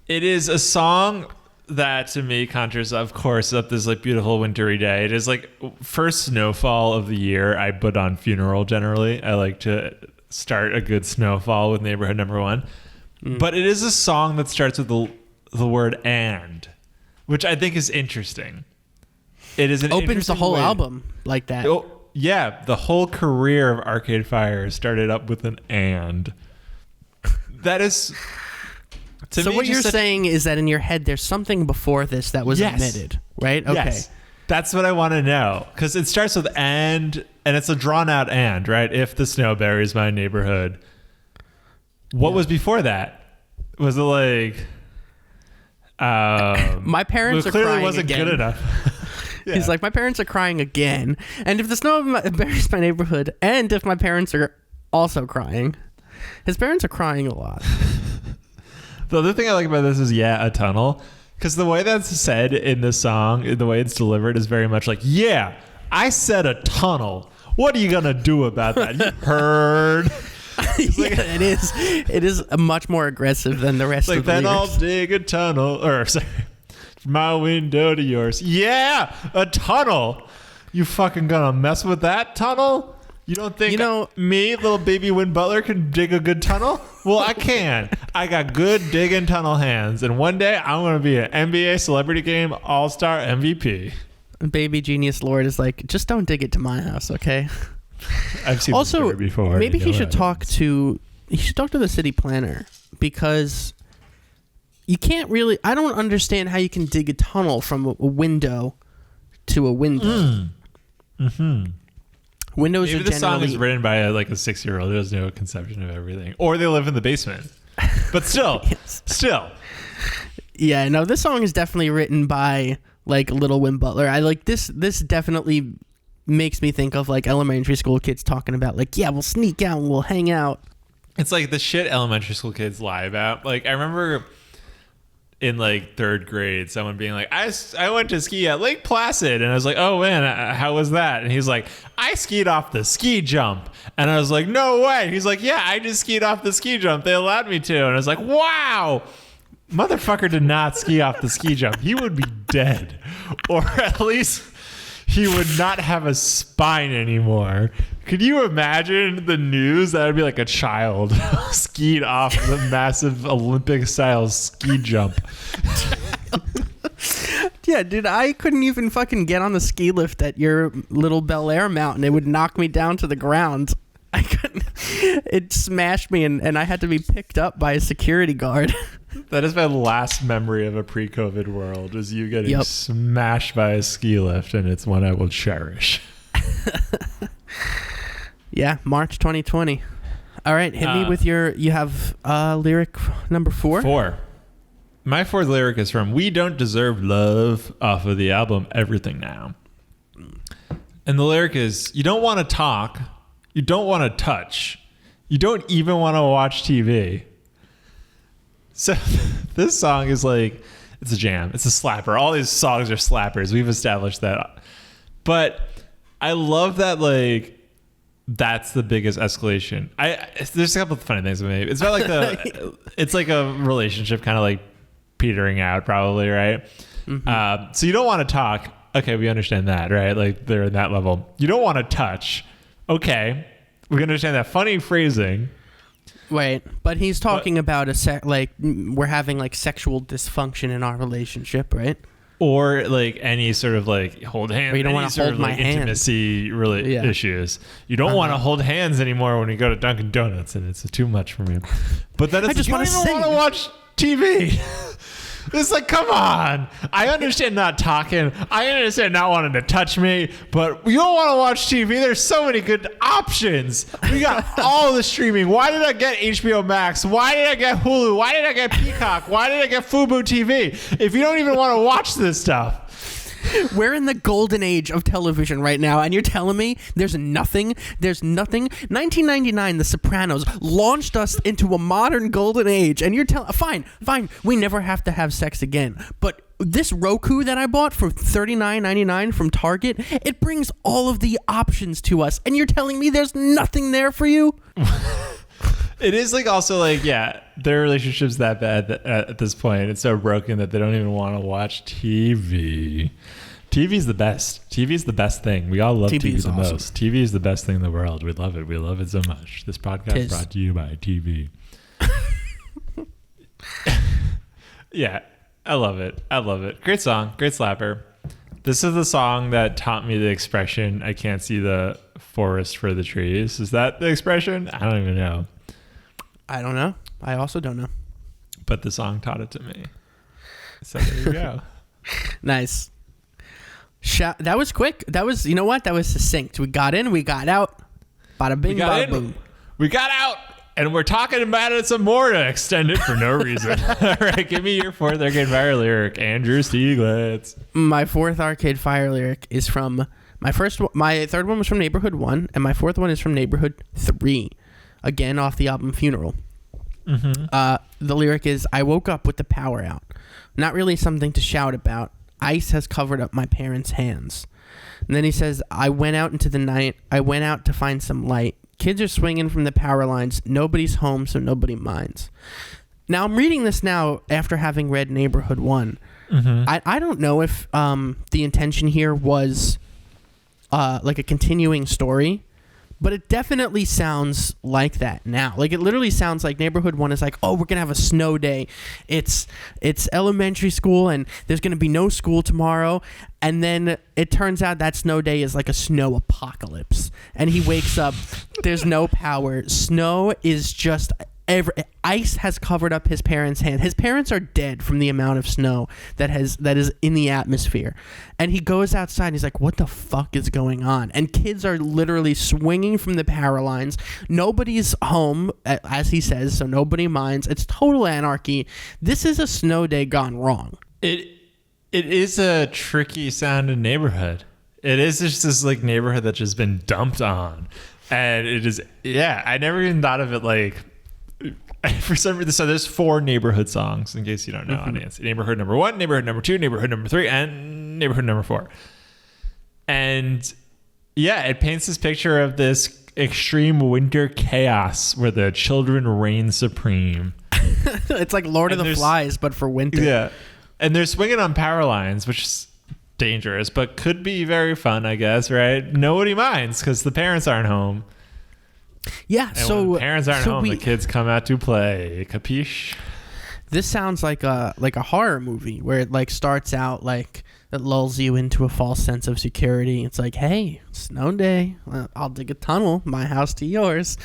it is a song that to me conjures, of course, up this like beautiful wintry day. It is like first snowfall of the year. I put on Funeral generally. I like to start a good snowfall with Neighborhood Number One. But it is a song that starts with the word and, which I think is interesting. It is an opens the whole album like that. Yeah, the whole career of Arcade Fire started up with an and. That is... So what you're saying is that in your head there's something before this that was omitted, right? Okay. Yes. That's what I want to know. Because it starts with and it's a drawn out and, right? If the snow buries my neighborhood. What was before that? Was it like... my parents are crying clearly wasn't again. good enough. Yeah. He's like, my parents are crying again. And if the snow buries my neighborhood, and if my parents are also crying. His parents are crying a lot. The other thing I like about this is, a tunnel. Because the way that's said in the song, the way it's delivered is very much like, yeah, I said a tunnel. What are you going to do about that? You heard. It is. It is much more aggressive than the rest of the lyrics. Then I'll dig a tunnel. Or, sorry. From my window to yours. Yeah, a tunnel. You fucking gonna mess with that tunnel? You don't think me, little baby Win Butler, can dig a good tunnel? Well, I can. I got good digging tunnel hands. And one day I'm going to be an NBA celebrity game all-star MVP. Baby Genius Lord is like, just don't dig it to my house, okay? I've seen this story before. Maybe he should talk to the city planner, because... You can't really... I don't understand how you can dig a tunnel from a window to a window. Windows Maybe are the song generally... is written by a 6-year-old who has no conception of everything. Or they live in the basement. But still. Still. Yeah, no, this song is definitely written by like little Win Butler. I like this definitely makes me think of like elementary school kids talking about like, yeah, we'll sneak out and we'll hang out. It's like the shit elementary school kids lie about. Like, I remember... in like third grade, someone being like, I went to ski at Lake Placid. And I was like, oh man, how was that? And he's like, I skied off the ski jump. And I was like, no way. He's like, yeah, I just skied off the ski jump. They allowed me to. And I was like, wow. Motherfucker did not ski off the ski jump. He would be dead. Or at least he would not have a spine anymore. Could you imagine the news? That would be like a child skied off the massive Olympic-style ski jump. Yeah, dude, I couldn't even fucking get on the ski lift at your little Bel Air mountain. It would knock me down to the ground. I couldn't. It smashed me, and I had to be picked up by a security guard. That is my last memory of a pre-COVID world, is you getting smashed by a ski lift, and it's one I will cherish. Yeah, March 2020. All right, hit me with you have lyric number 4? 4. My fourth lyric is from We Don't Deserve Love off of the album Everything Now. And the lyric is, you don't want to talk, you don't want to touch, You don't even want to watch TV. So this song is like, it's a jam. It's a slapper. All these songs are slappers. We've established that. But I love that, like, that's the biggest escalation. There's a couple of funny things with me. It's about like it's like a relationship kind of like petering out probably, right? Mm-hmm. So you don't want to talk. Okay, we understand that, right? Like they're in that level. You don't want to touch. Okay, we understand that. Funny phrasing. Wait, but he's talking about like we're having like sexual dysfunction in our relationship, right? Or like any sort of like hold hands. Or you don't want to hold my hand. Intimacy issues. You don't want to hold hands anymore when you go to Dunkin' Donuts, and it's too much for me. But then it's you don't even want to watch TV. It's like, come on. I understand not talking. I understand not wanting to touch me, but you don't want to watch TV. There's so many good options. We got all the streaming. Why did I get HBO Max? Why did I get Hulu? Why did I get Peacock? Why did I get Fubo TV? If you don't even want to watch this stuff. We're in the golden age of television right now, and you're telling me there's nothing? 1999, The Sopranos launched us into a modern golden age, and you're telling... Fine, we never have to have sex again. But this Roku that I bought for $39.99 from Target, it brings all of the options to us, and you're telling me there's nothing there for you? It is like also like, yeah, their relationship's that bad at this point. It's so broken that they don't even want to watch TV. TV's the best. TV's the best thing. We all love TV the most. TV is the best thing in the world. We love it. We love it so much. This podcast brought to you by TV. Yeah, I love it. I love it. Great song. Great slapper. This is the song that taught me the expression, I can't see the forest for the trees. Is that the expression? I don't even know. I don't know. I also don't know. But the song taught it to me. So there you go. Nice. That was quick. That was, you know what? That was succinct. We got in, we got out. Bada bing, bada boom. We got out, and we're talking about it some more to extend it for no reason. All right, give me your fourth Arcade Fire lyric, Andrew Stieglitz. My fourth Arcade Fire lyric is from my third one was from Neighborhood 1, and my fourth one is from Neighborhood 3. Again, off the album Funeral. Mm-hmm. The lyric is, I woke up with the power out. Not really something to shout about. Ice has covered up my parents' hands. And then he says, I went out into the night. I went out to find some light. Kids are swinging from the power lines. Nobody's home, so nobody minds. Now, I'm reading this now after having read Neighborhood 1. Mm-hmm. I don't know if the intention here was like a continuing story. But it definitely sounds like that now. Like, it literally sounds like Neighborhood 1 is like, oh, we're going to have a snow day. It's elementary school, and there's going to be no school tomorrow. And then it turns out that snow day is like a snow apocalypse. And he wakes up, there's no power. Snow is just... Ice has covered up his parents' hand. His parents are dead from the amount of snow that is in the atmosphere. And he goes outside and he's like, what the fuck is going on? And kids are literally swinging from the power lines. Nobody's home, as he says, so nobody minds. It's total anarchy. This is a snow day gone wrong. It is a tricky sounding neighborhood. It is just this like neighborhood that's just been dumped on. And it is, yeah, I never even thought of it like... For some reason, so there's 4 neighborhood songs, in case you don't know, mm-hmm. audience. Neighborhood number 1, neighborhood number 2, neighborhood number 3, and neighborhood number 4. And yeah, it paints this picture of this extreme winter chaos where the children reign supreme. It's like Lord of the Flies, but for winter. Yeah. And they're swinging on power lines, which is dangerous, but could be very fun, I guess, right? Nobody minds because the parents aren't home. Yeah, and so when parents aren't home, the kids come out to play. Capiche? This sounds like a horror movie where it like starts out like it lulls you into a false sense of security. It's like, hey, snow day. I'll dig a tunnel, my house to yours,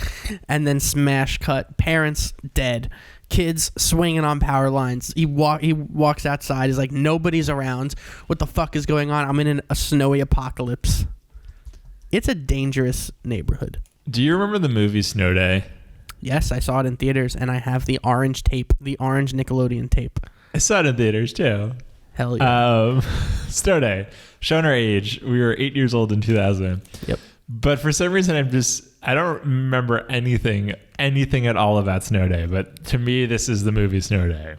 and then smash cut. Parents dead, kids swinging on power lines. He walks outside. He's like, nobody's around. What the fuck is going on? I'm in a snowy apocalypse. It's a dangerous neighborhood. Do you remember the movie Snow Day? Yes, I saw it in theaters, and I have the orange tape, the orange Nickelodeon tape. I saw it in theaters, too. Hell yeah. Snow Day. Showing our age. We were 8 years old in 2000. Yep. But for some reason, I don't remember anything at all about Snow Day. But to me, this is the movie Snow Day.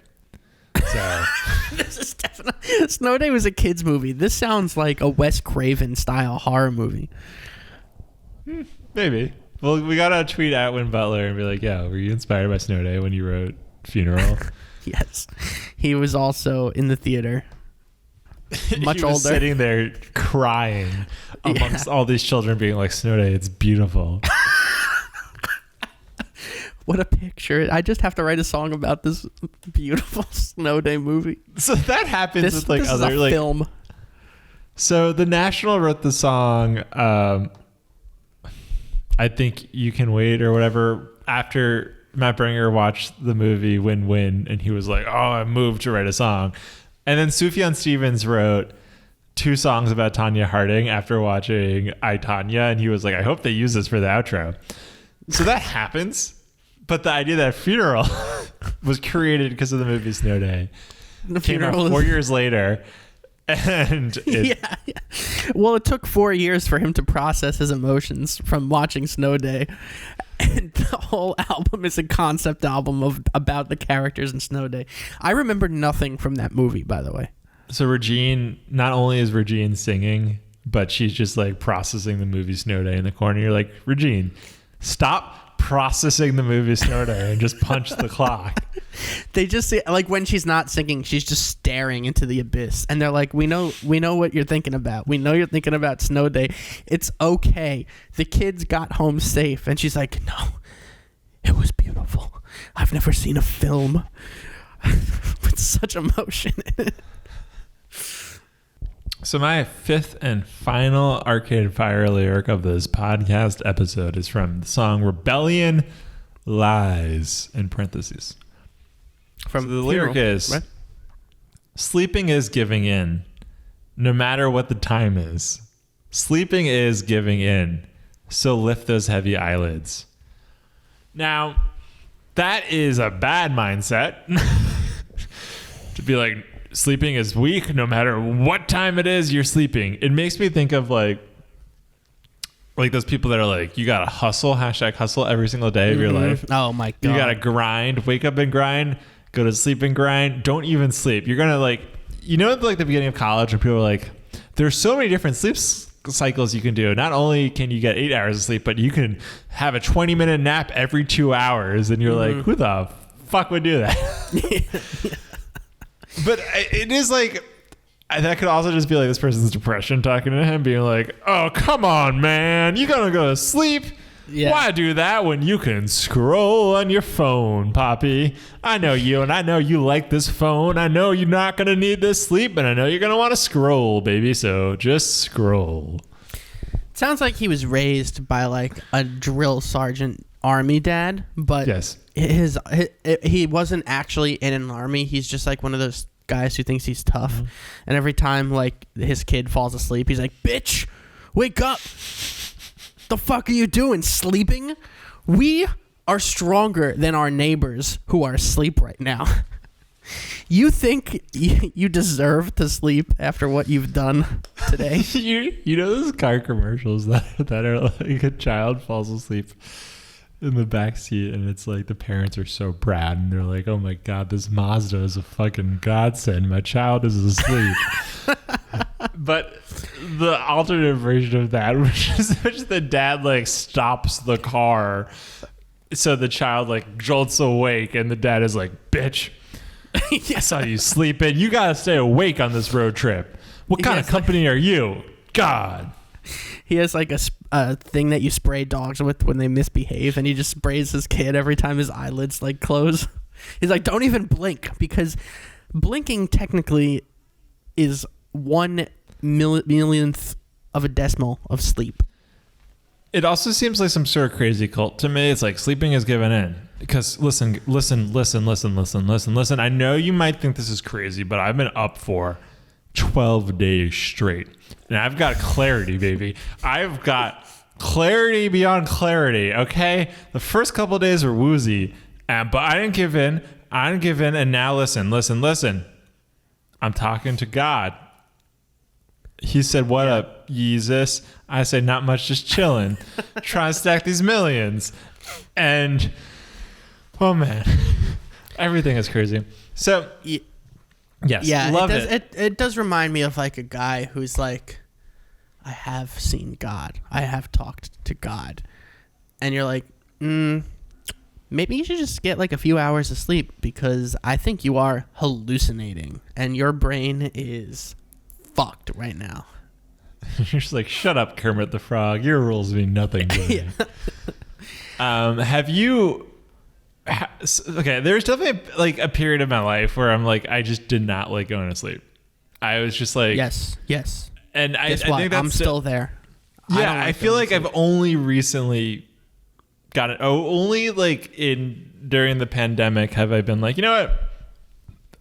So This is definitely Snow Day was a kids movie. This sounds like a Wes Craven style horror movie. Maybe. Well, we gotta tweet at Win Butler and be like, "Yeah, were you inspired by Snow Day when you wrote Funeral?" Yes, he was also in the theater. Much he was older, sitting there crying amongst all these children, being like, "Snow Day, it's beautiful." What a picture! I just have to write a song about this beautiful Snow Day movie. So that happens with like this other is a film. So the National wrote the song. I think You Can Wait or whatever after Matt Bringer watched the movie Win Win, and he was like, "Oh, I'm moved to write a song." And then Sufjan Stevens wrote 2 songs about Tanya Harding after watching I, Tanya, and he was like, "I hope they use this for the outro." So that happens. But the idea that Funeral was created because of the movie Snow Day came out 4 years later. And yeah. Well, it took 4 years for him to process his emotions from watching Snow Day. And the whole album is a concept album about the characters in Snow Day. I remember nothing from that movie, by the way. So Régine, not only is Régine singing, but she's just like processing the movie Snow Day in the corner. You're like, Régine, stop processing the movie Snow Day and just punch the clock. They just say, like, when she's not singing, she's just staring into the abyss, and they're like, we know what you're thinking about. We know you're thinking about Snow Day. It's okay. The kids got home safe. And she's like, no, it was beautiful. I've never seen a film with such emotion in it. So my 5th and final Arcade Fire lyric of this podcast episode is from the song Rebellion Lies, in parentheses. From so the lyric is, right? Sleeping is giving in, no matter what the time is. Sleeping is giving in, so lift those heavy eyelids. Now, that is a bad mindset. To be like, sleeping is weak no matter what time it is you're sleeping. It makes me think of like those people that are like, you gotta hustle, #hustle every single day of your life. Oh my God. You gotta grind, wake up and grind, go to sleep and grind. Don't even sleep. You're gonna like the beginning of college when people are like, there's so many different sleep cycles you can do. Not only can you get 8 hours of sleep, but you can have a 20-minute nap every 2 hours. And you're like, who the fuck would do that? But it is like, that could also just be like this person's depression talking to him, being like, oh, come on, man. You gotta go to sleep? Yeah. Why do that when you can scroll on your phone, Poppy? I know you, and I know you like this phone. I know you're not going to need this sleep, and I know you're going to want to scroll, baby. So just scroll. Sounds like he was raised by like a drill sergeant army dad, but yes. He wasn't actually in an army. He's just like one of those guys who thinks he's tough. Mm-hmm. And every time like his kid falls asleep, he's like, bitch, wake up. The fuck are you doing? Sleeping? We are stronger than our neighbors who are asleep right now. You think you deserve to sleep after what you've done today? you know those car commercials that are like a child falls asleep in the backseat, and it's like the parents are so proud, and they're like, oh my God, this Mazda is a fucking godsend. My child is asleep. But the alternate version of that, which the dad like stops the car so the child like jolts awake, and the dad is like, bitch, I saw you sleeping. You gotta stay awake on this road trip. What kind of company are you? God. He has like a thing that you spray dogs with when they misbehave, and he just sprays his kid every time his eyelids like close. He's like, don't even blink, because blinking technically is 1/millionth of a decimal of sleep. It also seems like some sort of crazy cult to me. It's like sleeping is given in. Because listen. I know you might think this is crazy, but I've been up for 12 days straight. And I've got clarity, baby. I've got clarity beyond clarity, okay? The first couple of days were woozy, but I didn't give in. And now listen. I'm talking to God. He said, what up, Yeezus? I said, not much, just chilling. Trying to stack these millions. And, oh man, everything is crazy. So, yes, love it. It does remind me of like a guy who's like, I have seen God. I have talked to God. And you're like, maybe you should just get like a few hours of sleep because I think you are hallucinating and your brain is fucked right now. You're just like, shut up, Kermit the Frog. Your rules mean nothing to me. Have you... Okay, there's definitely like a period of my life where I'm like, I just did not like going to sleep. I was just like... Yes. And I think that's... I'm still there. Yeah, I feel like I've only recently got it. Oh, only like during the pandemic have I been like, you know what?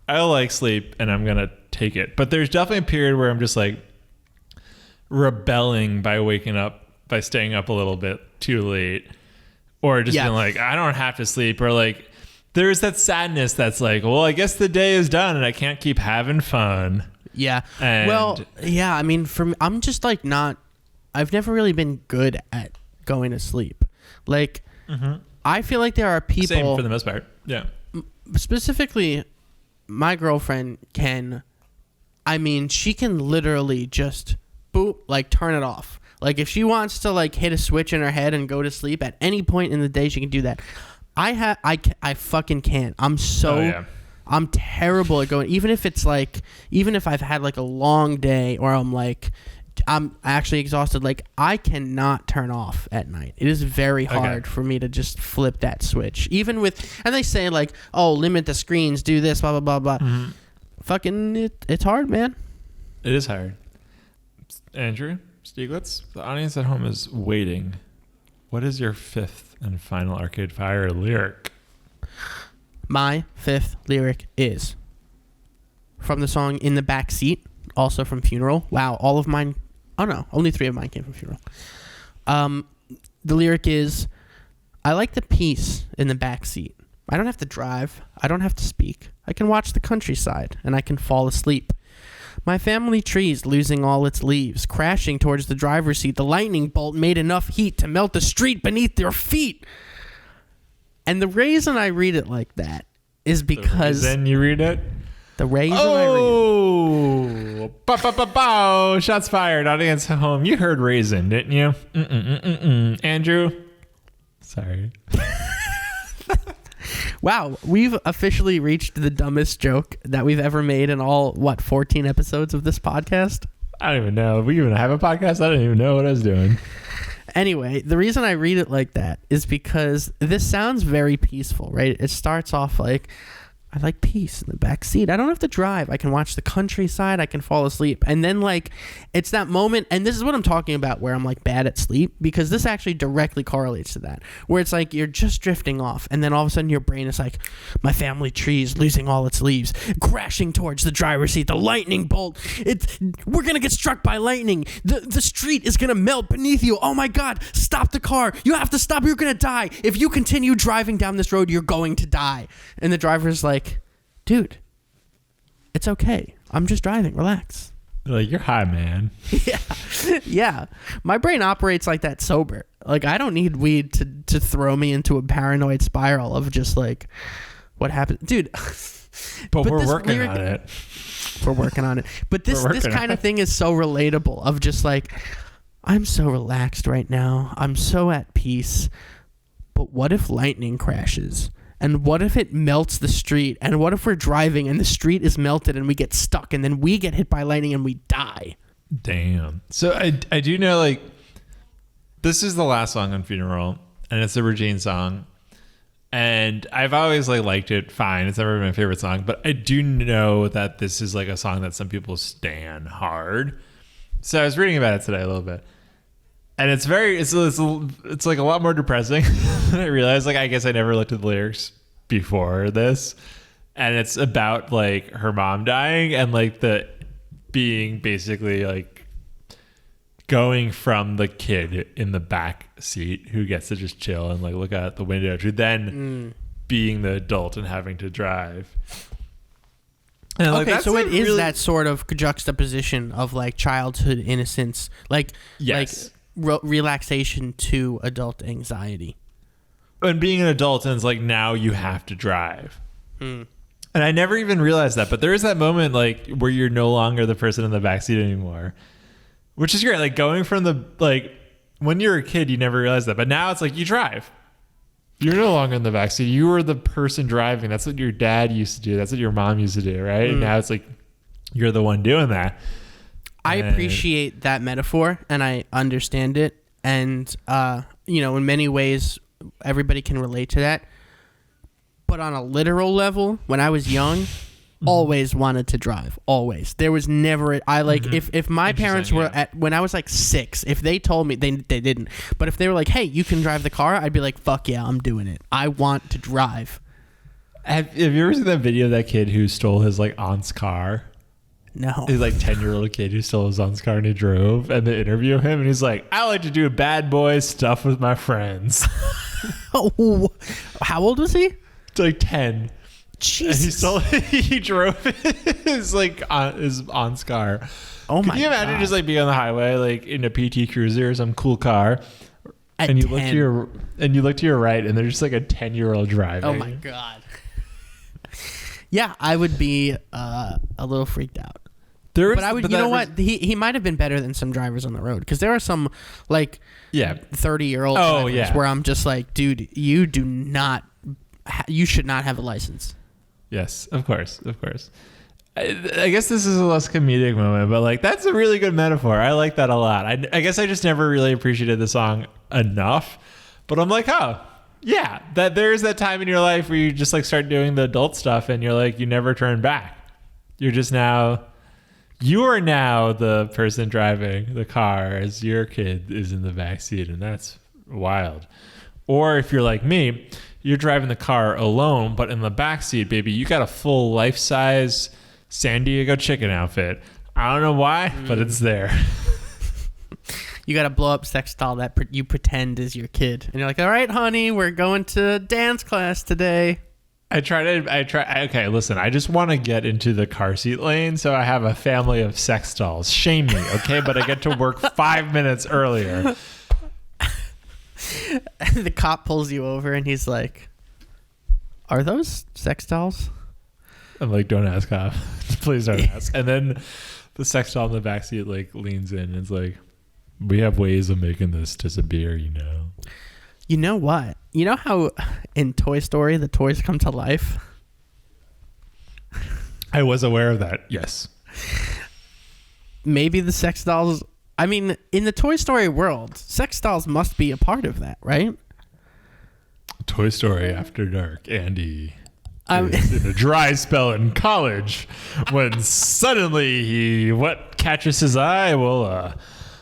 I like sleep and I'm going to take it. But there's definitely a period where I'm just like rebelling by staying up a little bit too late. Or just being like, I don't have to sleep. Or like, there's that sadness that's like, well, I guess the day is done and I can't keep having fun. Yeah. And I mean, I'm just like I've never really been good at going to sleep. Like, I feel like there are people... Same for the most part. Yeah. Specifically, my girlfriend she can literally just, boop, like turn it off. Like if she wants to like hit a switch in her head and go to sleep at any point in the day, she can do that. I fucking can't. I'm terrible at going, even if I've had like a long day or I'm actually exhausted, like I cannot turn off at night. It is very hard for me to just flip that switch. Even with, and they say like, oh, limit the screens, do this, blah, blah, blah, blah. Fucking, it's hard, man. It is hard. Andrew Stieglitz, the audience at home is waiting. What is your fifth and final Arcade Fire lyric? My fifth lyric is from the song In the Backseat, also from Funeral. Wow, all of mine... Oh, no, only 3 of mine came from Funeral. The lyric is, I like the peace in the backseat. I don't have to drive. I don't have to speak. I can watch the countryside, and I can fall asleep. My family tree's losing all its leaves, crashing towards the driver's seat. The lightning bolt made enough heat to melt the street beneath their feet. And the reason I read it like that is because... Then you read it? The reason I read it... Bow. Shots fired. Audience at home. You heard Raisin, didn't you? Andrew? Sorry. Wow, we've officially reached the dumbest joke that we've ever made in all, 14 episodes of this podcast? I don't even know. We even have a podcast? I don't even know what I was doing. Anyway, the reason I read it like that is because this sounds very peaceful, right? It starts off like, I like peace in the back seat. I don't have to drive. I can watch the countryside. I can fall asleep. And then like, it's that moment, and this is what I'm talking about where I'm like bad at sleep, because this actually directly correlates to that, where it's like you're just drifting off, and then all of a sudden your brain is like, my family tree is losing all its leaves, crashing towards the driver's seat. The lightning bolt. We're gonna get struck by lightning. The street is gonna melt beneath you. Oh my God! Stop the car. You have to stop. You're gonna die. If you continue driving down this road, you're going to die. And the driver's like, dude, it's okay. I'm just driving. Relax. Like, you're high, man. Yeah. My brain operates like that sober. Like, I don't need weed to throw me into a paranoid spiral of just like, what happened? Dude. But we're working on it. We're working on it. But this kind of thing is so relatable of just like, I'm so relaxed right now. I'm so at peace. But what if lightning crashes? And what if it melts the street? And what if we're driving and the street is melted and we get stuck and then we get hit by lightning and we die? Damn. So I do know, like, this is the last song on Funeral, and it's a Régine song. And I've always like liked it fine. It's never been my favorite song, but I do know that this is like a song that some people stan hard. So I was reading about it today a little bit. And it's like a lot more depressing than I realized. Like, I guess I never looked at the lyrics before this. And it's about like her mom dying and like the being basically like going from the kid in the back seat who gets to just chill and like look out the window to then being the adult and having to drive. And like, Okay, so it is really, that sort of juxtaposition of like childhood innocence, like yes. relaxation to adult anxiety. And being an adult, and it's like now you have to drive. And I never even realized that, but there is that moment like where you're no longer the person in the backseat anymore, which is great. Like going from the like when you're a kid, you never realize that, but now it's like you drive. You're no longer in the backseat. You were the person driving. That's what your dad used to do. That's what your mom used to do, right? And now it's like you're the one doing that. I appreciate that metaphor, and I understand it, and in many ways, everybody can relate to that. But on a literal level, when I was young, always wanted to drive. Always. There was never if my parents were when I was like 6, if they told me they didn't, but if they were like, "Hey, you can drive the car," I'd be like, "Fuck yeah, I'm doing it. I want to drive." Have you ever seen that video of that kid who stole his like aunt's car? No. He's like 10-year-old kid who stole his aunt's car and he drove, and they interview him and he's like, "I like to do bad boy stuff with my friends." Oh, how old was he? Like 10. Jesus. And he drove his aunt's car. Oh my God. Can you imagine just like being on the highway like in a PT Cruiser or some cool car, and you look to your right and there's just like a 10-year-old driving. Oh my God. Yeah, I would be a little freaked out. What? He might have been better than some drivers on the road, because there are some like 30-year-old drivers where I'm just like, dude, you should not have a license. Yes, of course. I guess this is a less comedic moment, but like that's a really good metaphor. I like that a lot. I guess I just never really appreciated the song enough, but I'm like, oh yeah, that there's that time in your life where you just like start doing the adult stuff and you're like, you never turn back. You are now the person driving the car as your kid is in the backseat, and that's wild. Or if you're like me, you're driving the car alone, but in the backseat, baby, you got a full life-size San Diego chicken outfit. I don't know why, but it's there. You got to blow up sex doll that you pretend is your kid. And you're like, all right, honey, we're going to dance class today. Okay, listen, I just want to get into the car seat lane, so I have a family of sex dolls. Shame me, okay? But I get to work 5 minutes earlier. The cop pulls you over and he's like, "Are those sex dolls?" I'm like, "Don't ask, cop. Please don't ask." And then the sex doll in the backseat like leans in and is like, "We have ways of making this disappear, you know." You know what? You know how in Toy Story the toys come to life? I was aware of that, yes. Maybe the sex dolls... I mean, in the Toy Story world, sex dolls must be a part of that, right? Toy Story After Dark. Andy is in a dry spell in college when suddenly what catches his eye? Well, a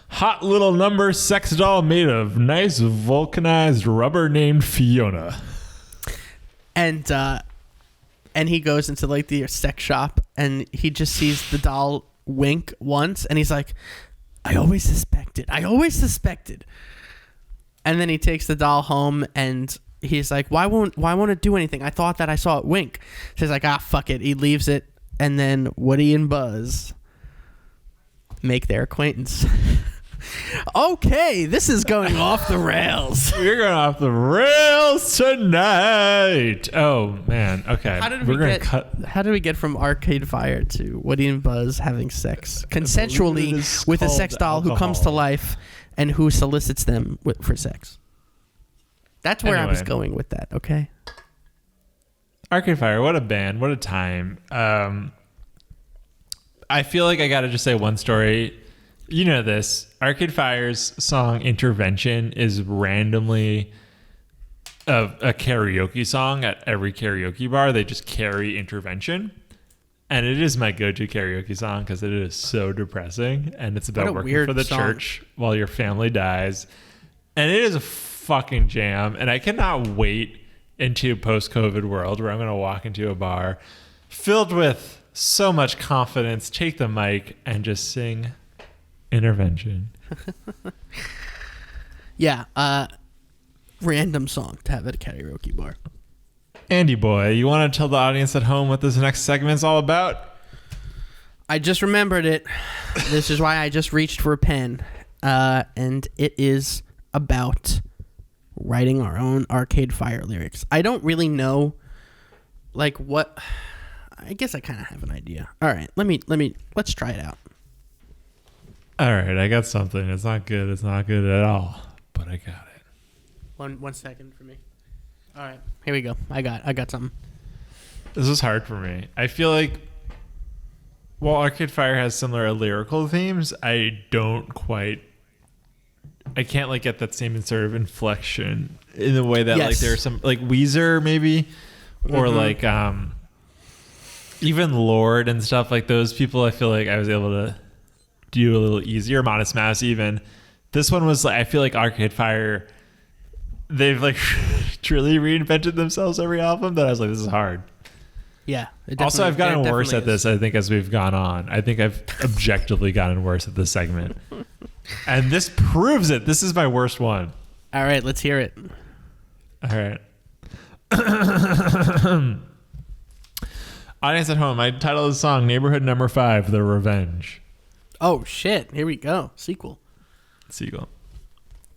hot little number sex doll made of nice vulcanized rubber named Fiona. And he goes into like the sex shop and he just sees the doll wink once and he's like, I always suspected. And then he takes the doll home and he's like, why won't it do anything? I thought that I saw it wink. So he's like, fuck it. He leaves it. And then Woody and Buzz make their acquaintance. Okay, this is going off the rails. We're going off the rails tonight. Oh man. Okay. How did we get from Arcade Fire to Woody and Buzz having sex consensually with a sex doll who comes to life and who solicits them for sex? That's where I was going with that. Okay. Arcade Fire, what a band, what a time. I feel like I got to just say one story. You know this. Arcade Fire's song Intervention is randomly a karaoke song at every karaoke bar. They just carry Intervention. And it is my go-to karaoke song because it is so depressing. And it's about working for the church while your family dies. And it is a fucking jam. And I cannot wait into a post-COVID world where I'm going to walk into a bar filled with so much confidence, take the mic, and just sing Intervention. Yeah, random song to have at a karaoke bar. Andy boy, you want to tell the audience at home what this next segment's all about? I just remembered it. This is why I just reached for a pen. And it is about writing our own Arcade Fire lyrics. I don't really know, like, what... I guess I kind of have an idea. All right, let's try it out. All right, I got something. It's not good. It's not good at all, but I got it. One second for me. All right, here we go. I got something. This is hard for me. I feel like while Arcade Fire has similar lyrical themes, I can't like get that same sort of inflection in the way that like there's some like Weezer maybe, or like even Lord and stuff like those people. I feel like I was able to do a little easier. Modest Mouse even. This one was like, I feel like Arcade Fire, they've like truly reinvented themselves every album that I was like, this is hard. Yeah. Also, I've gotten worse at this, I think, as we've gone on. I think I've objectively gotten worse at this segment. And this proves it. This is my worst one. All right, let's hear it. All right. Audience at home, I titled the song Neighborhood Number 5, The Revenge. Oh, shit. Here we go. Sequel.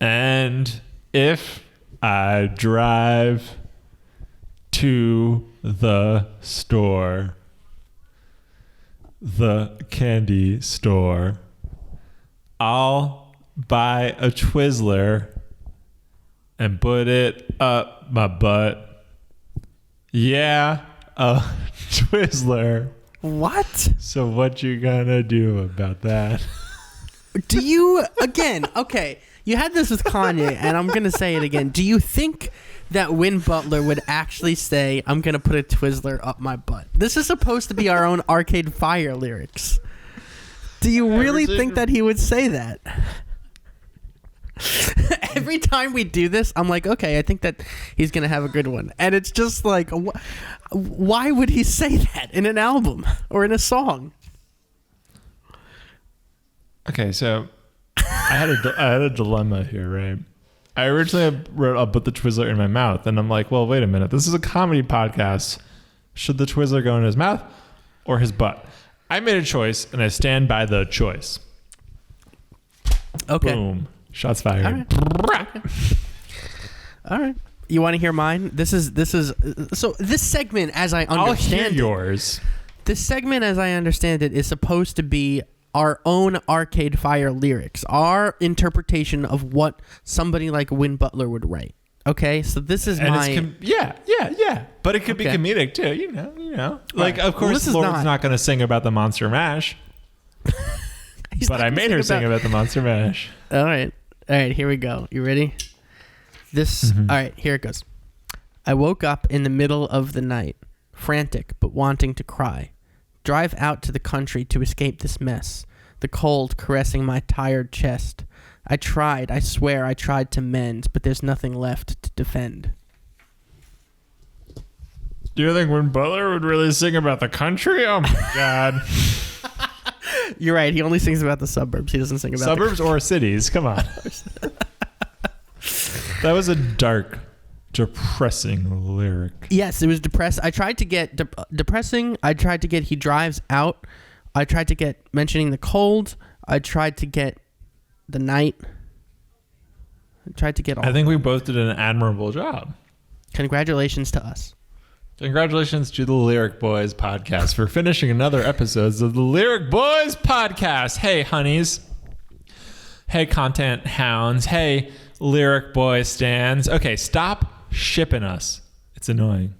And if I drive to the store, the candy store, I'll buy a Twizzler and put it up my butt. Yeah, a Twizzler. What? So what you gonna do about that? Do you, again, okay, you had this with Kanye, and I'm going to say it again. Do you think that Win Butler would actually say, I'm going to put a Twizzler up my butt? This is supposed to be our own Arcade Fire lyrics. Do you really think that he would say that? Every time we do this, I'm like, okay, I think that he's going to have a good one. And it's just like, why would he say that in an album or in a song? Okay, so I had a dilemma here, right? I originally wrote, I'll put the Twizzler in my mouth, and I'm like, well, wait a minute. This is a comedy podcast. Should the Twizzler go in his mouth or his butt? I made a choice, and I stand by the choice. Okay. Boom. Shots fired. All right. You want to hear mine? This segment, as I understand I'll hear yours. This segment, as I understand it, is supposed to be our own Arcade Fire lyrics, our interpretation of what somebody like Win Butler would write. Okay, so this is yeah. But it could be comedic too, you know. Like, of course, Lord's not going to sing about the Monster Mash. But I made her sing about the Monster Mash. All right, here we go. You ready? All right, here it goes. I woke up in the middle of the night, frantic but wanting to cry. Drive out to the country to escape this mess, the cold caressing my tired chest. I swear I tried to mend, but there's nothing left to defend. Do you think Win Butler would really sing about the country? Oh my God. You're right, he only sings about the suburbs. He doesn't sing about suburbs or cities. Come on. That was a dark, depressing lyric. Yes, it was depressed. I tried to get depressing. I tried to get he drives out. I tried to get mentioning the cold. I tried to get the night. I tried to get all. I think we both did an admirable job. Congratulations to us. Congratulations to the Lyric Boys podcast for finishing another episode of the Lyric Boys podcast. Hey, honeys. Hey, content hounds. Hey, Lyric Boys stands. Okay, stop shipping us. It's annoying.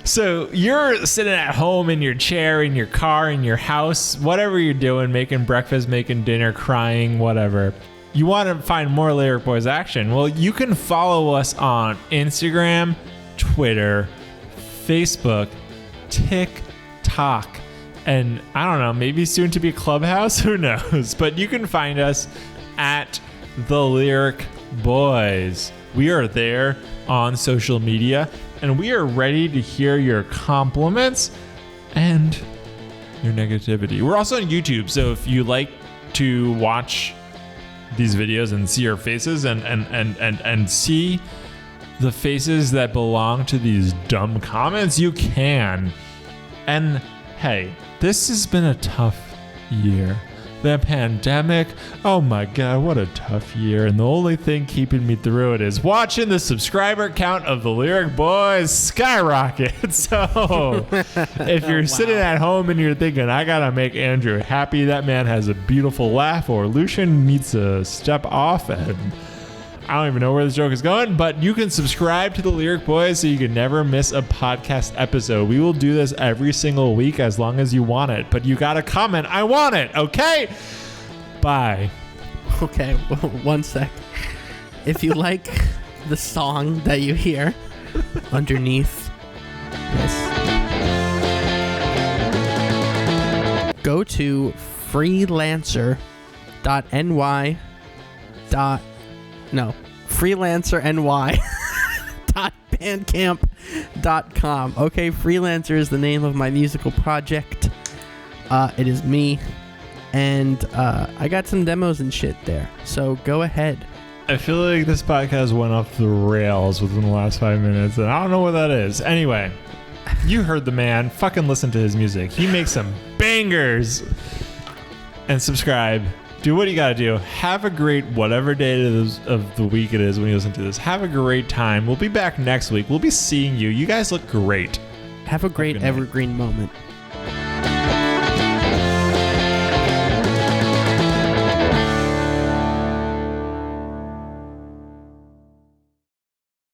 So you're sitting at home in your chair, in your car, in your house, whatever you're doing, making breakfast, making dinner, crying, whatever. You want to find more Lyric Boys action. Well, you can follow us on Instagram, Twitter, Facebook, TikTok, and I don't know, maybe soon to be Clubhouse, who knows? But you can find us at The Lyric Boys. We are there on social media, and we are ready to hear your compliments and your negativity. We're also on YouTube, so if you like to watch these videos and see our faces and see the faces that belong to these dumb comments, you can. And hey, this has been a tough year. The pandemic, oh my God, what a tough year. And the only thing keeping me through it is watching the subscriber count of the Lyric Boys skyrocket. So if you're sitting at home and you're thinking, I gotta make Andrew happy, that man has a beautiful laugh, or Lucian needs to step off, and I don't even know where this joke is going, but you can subscribe to the Lyric Boys so you can never miss a podcast episode. We will do this every single week as long as you want it, but you gotta comment, I want it, okay? Bye. Okay, one sec. If you like the song that you hear underneath this, go to freelancerny.bandcamp.com. Okay, Freelancer is the name of my musical project. It is me, and I got some demos and shit there, so go ahead. I feel like this podcast went off the rails within the last 5 minutes, and I don't know what that is. Anyway, you heard the man. Fucking listen to his music. He makes some bangers. And subscribe. Do what you gotta do. Have a great whatever day of the week it is when you listen to this. Have a great time. We'll be back next week. We'll be seeing you. You guys look great. Have a great evergreen moment.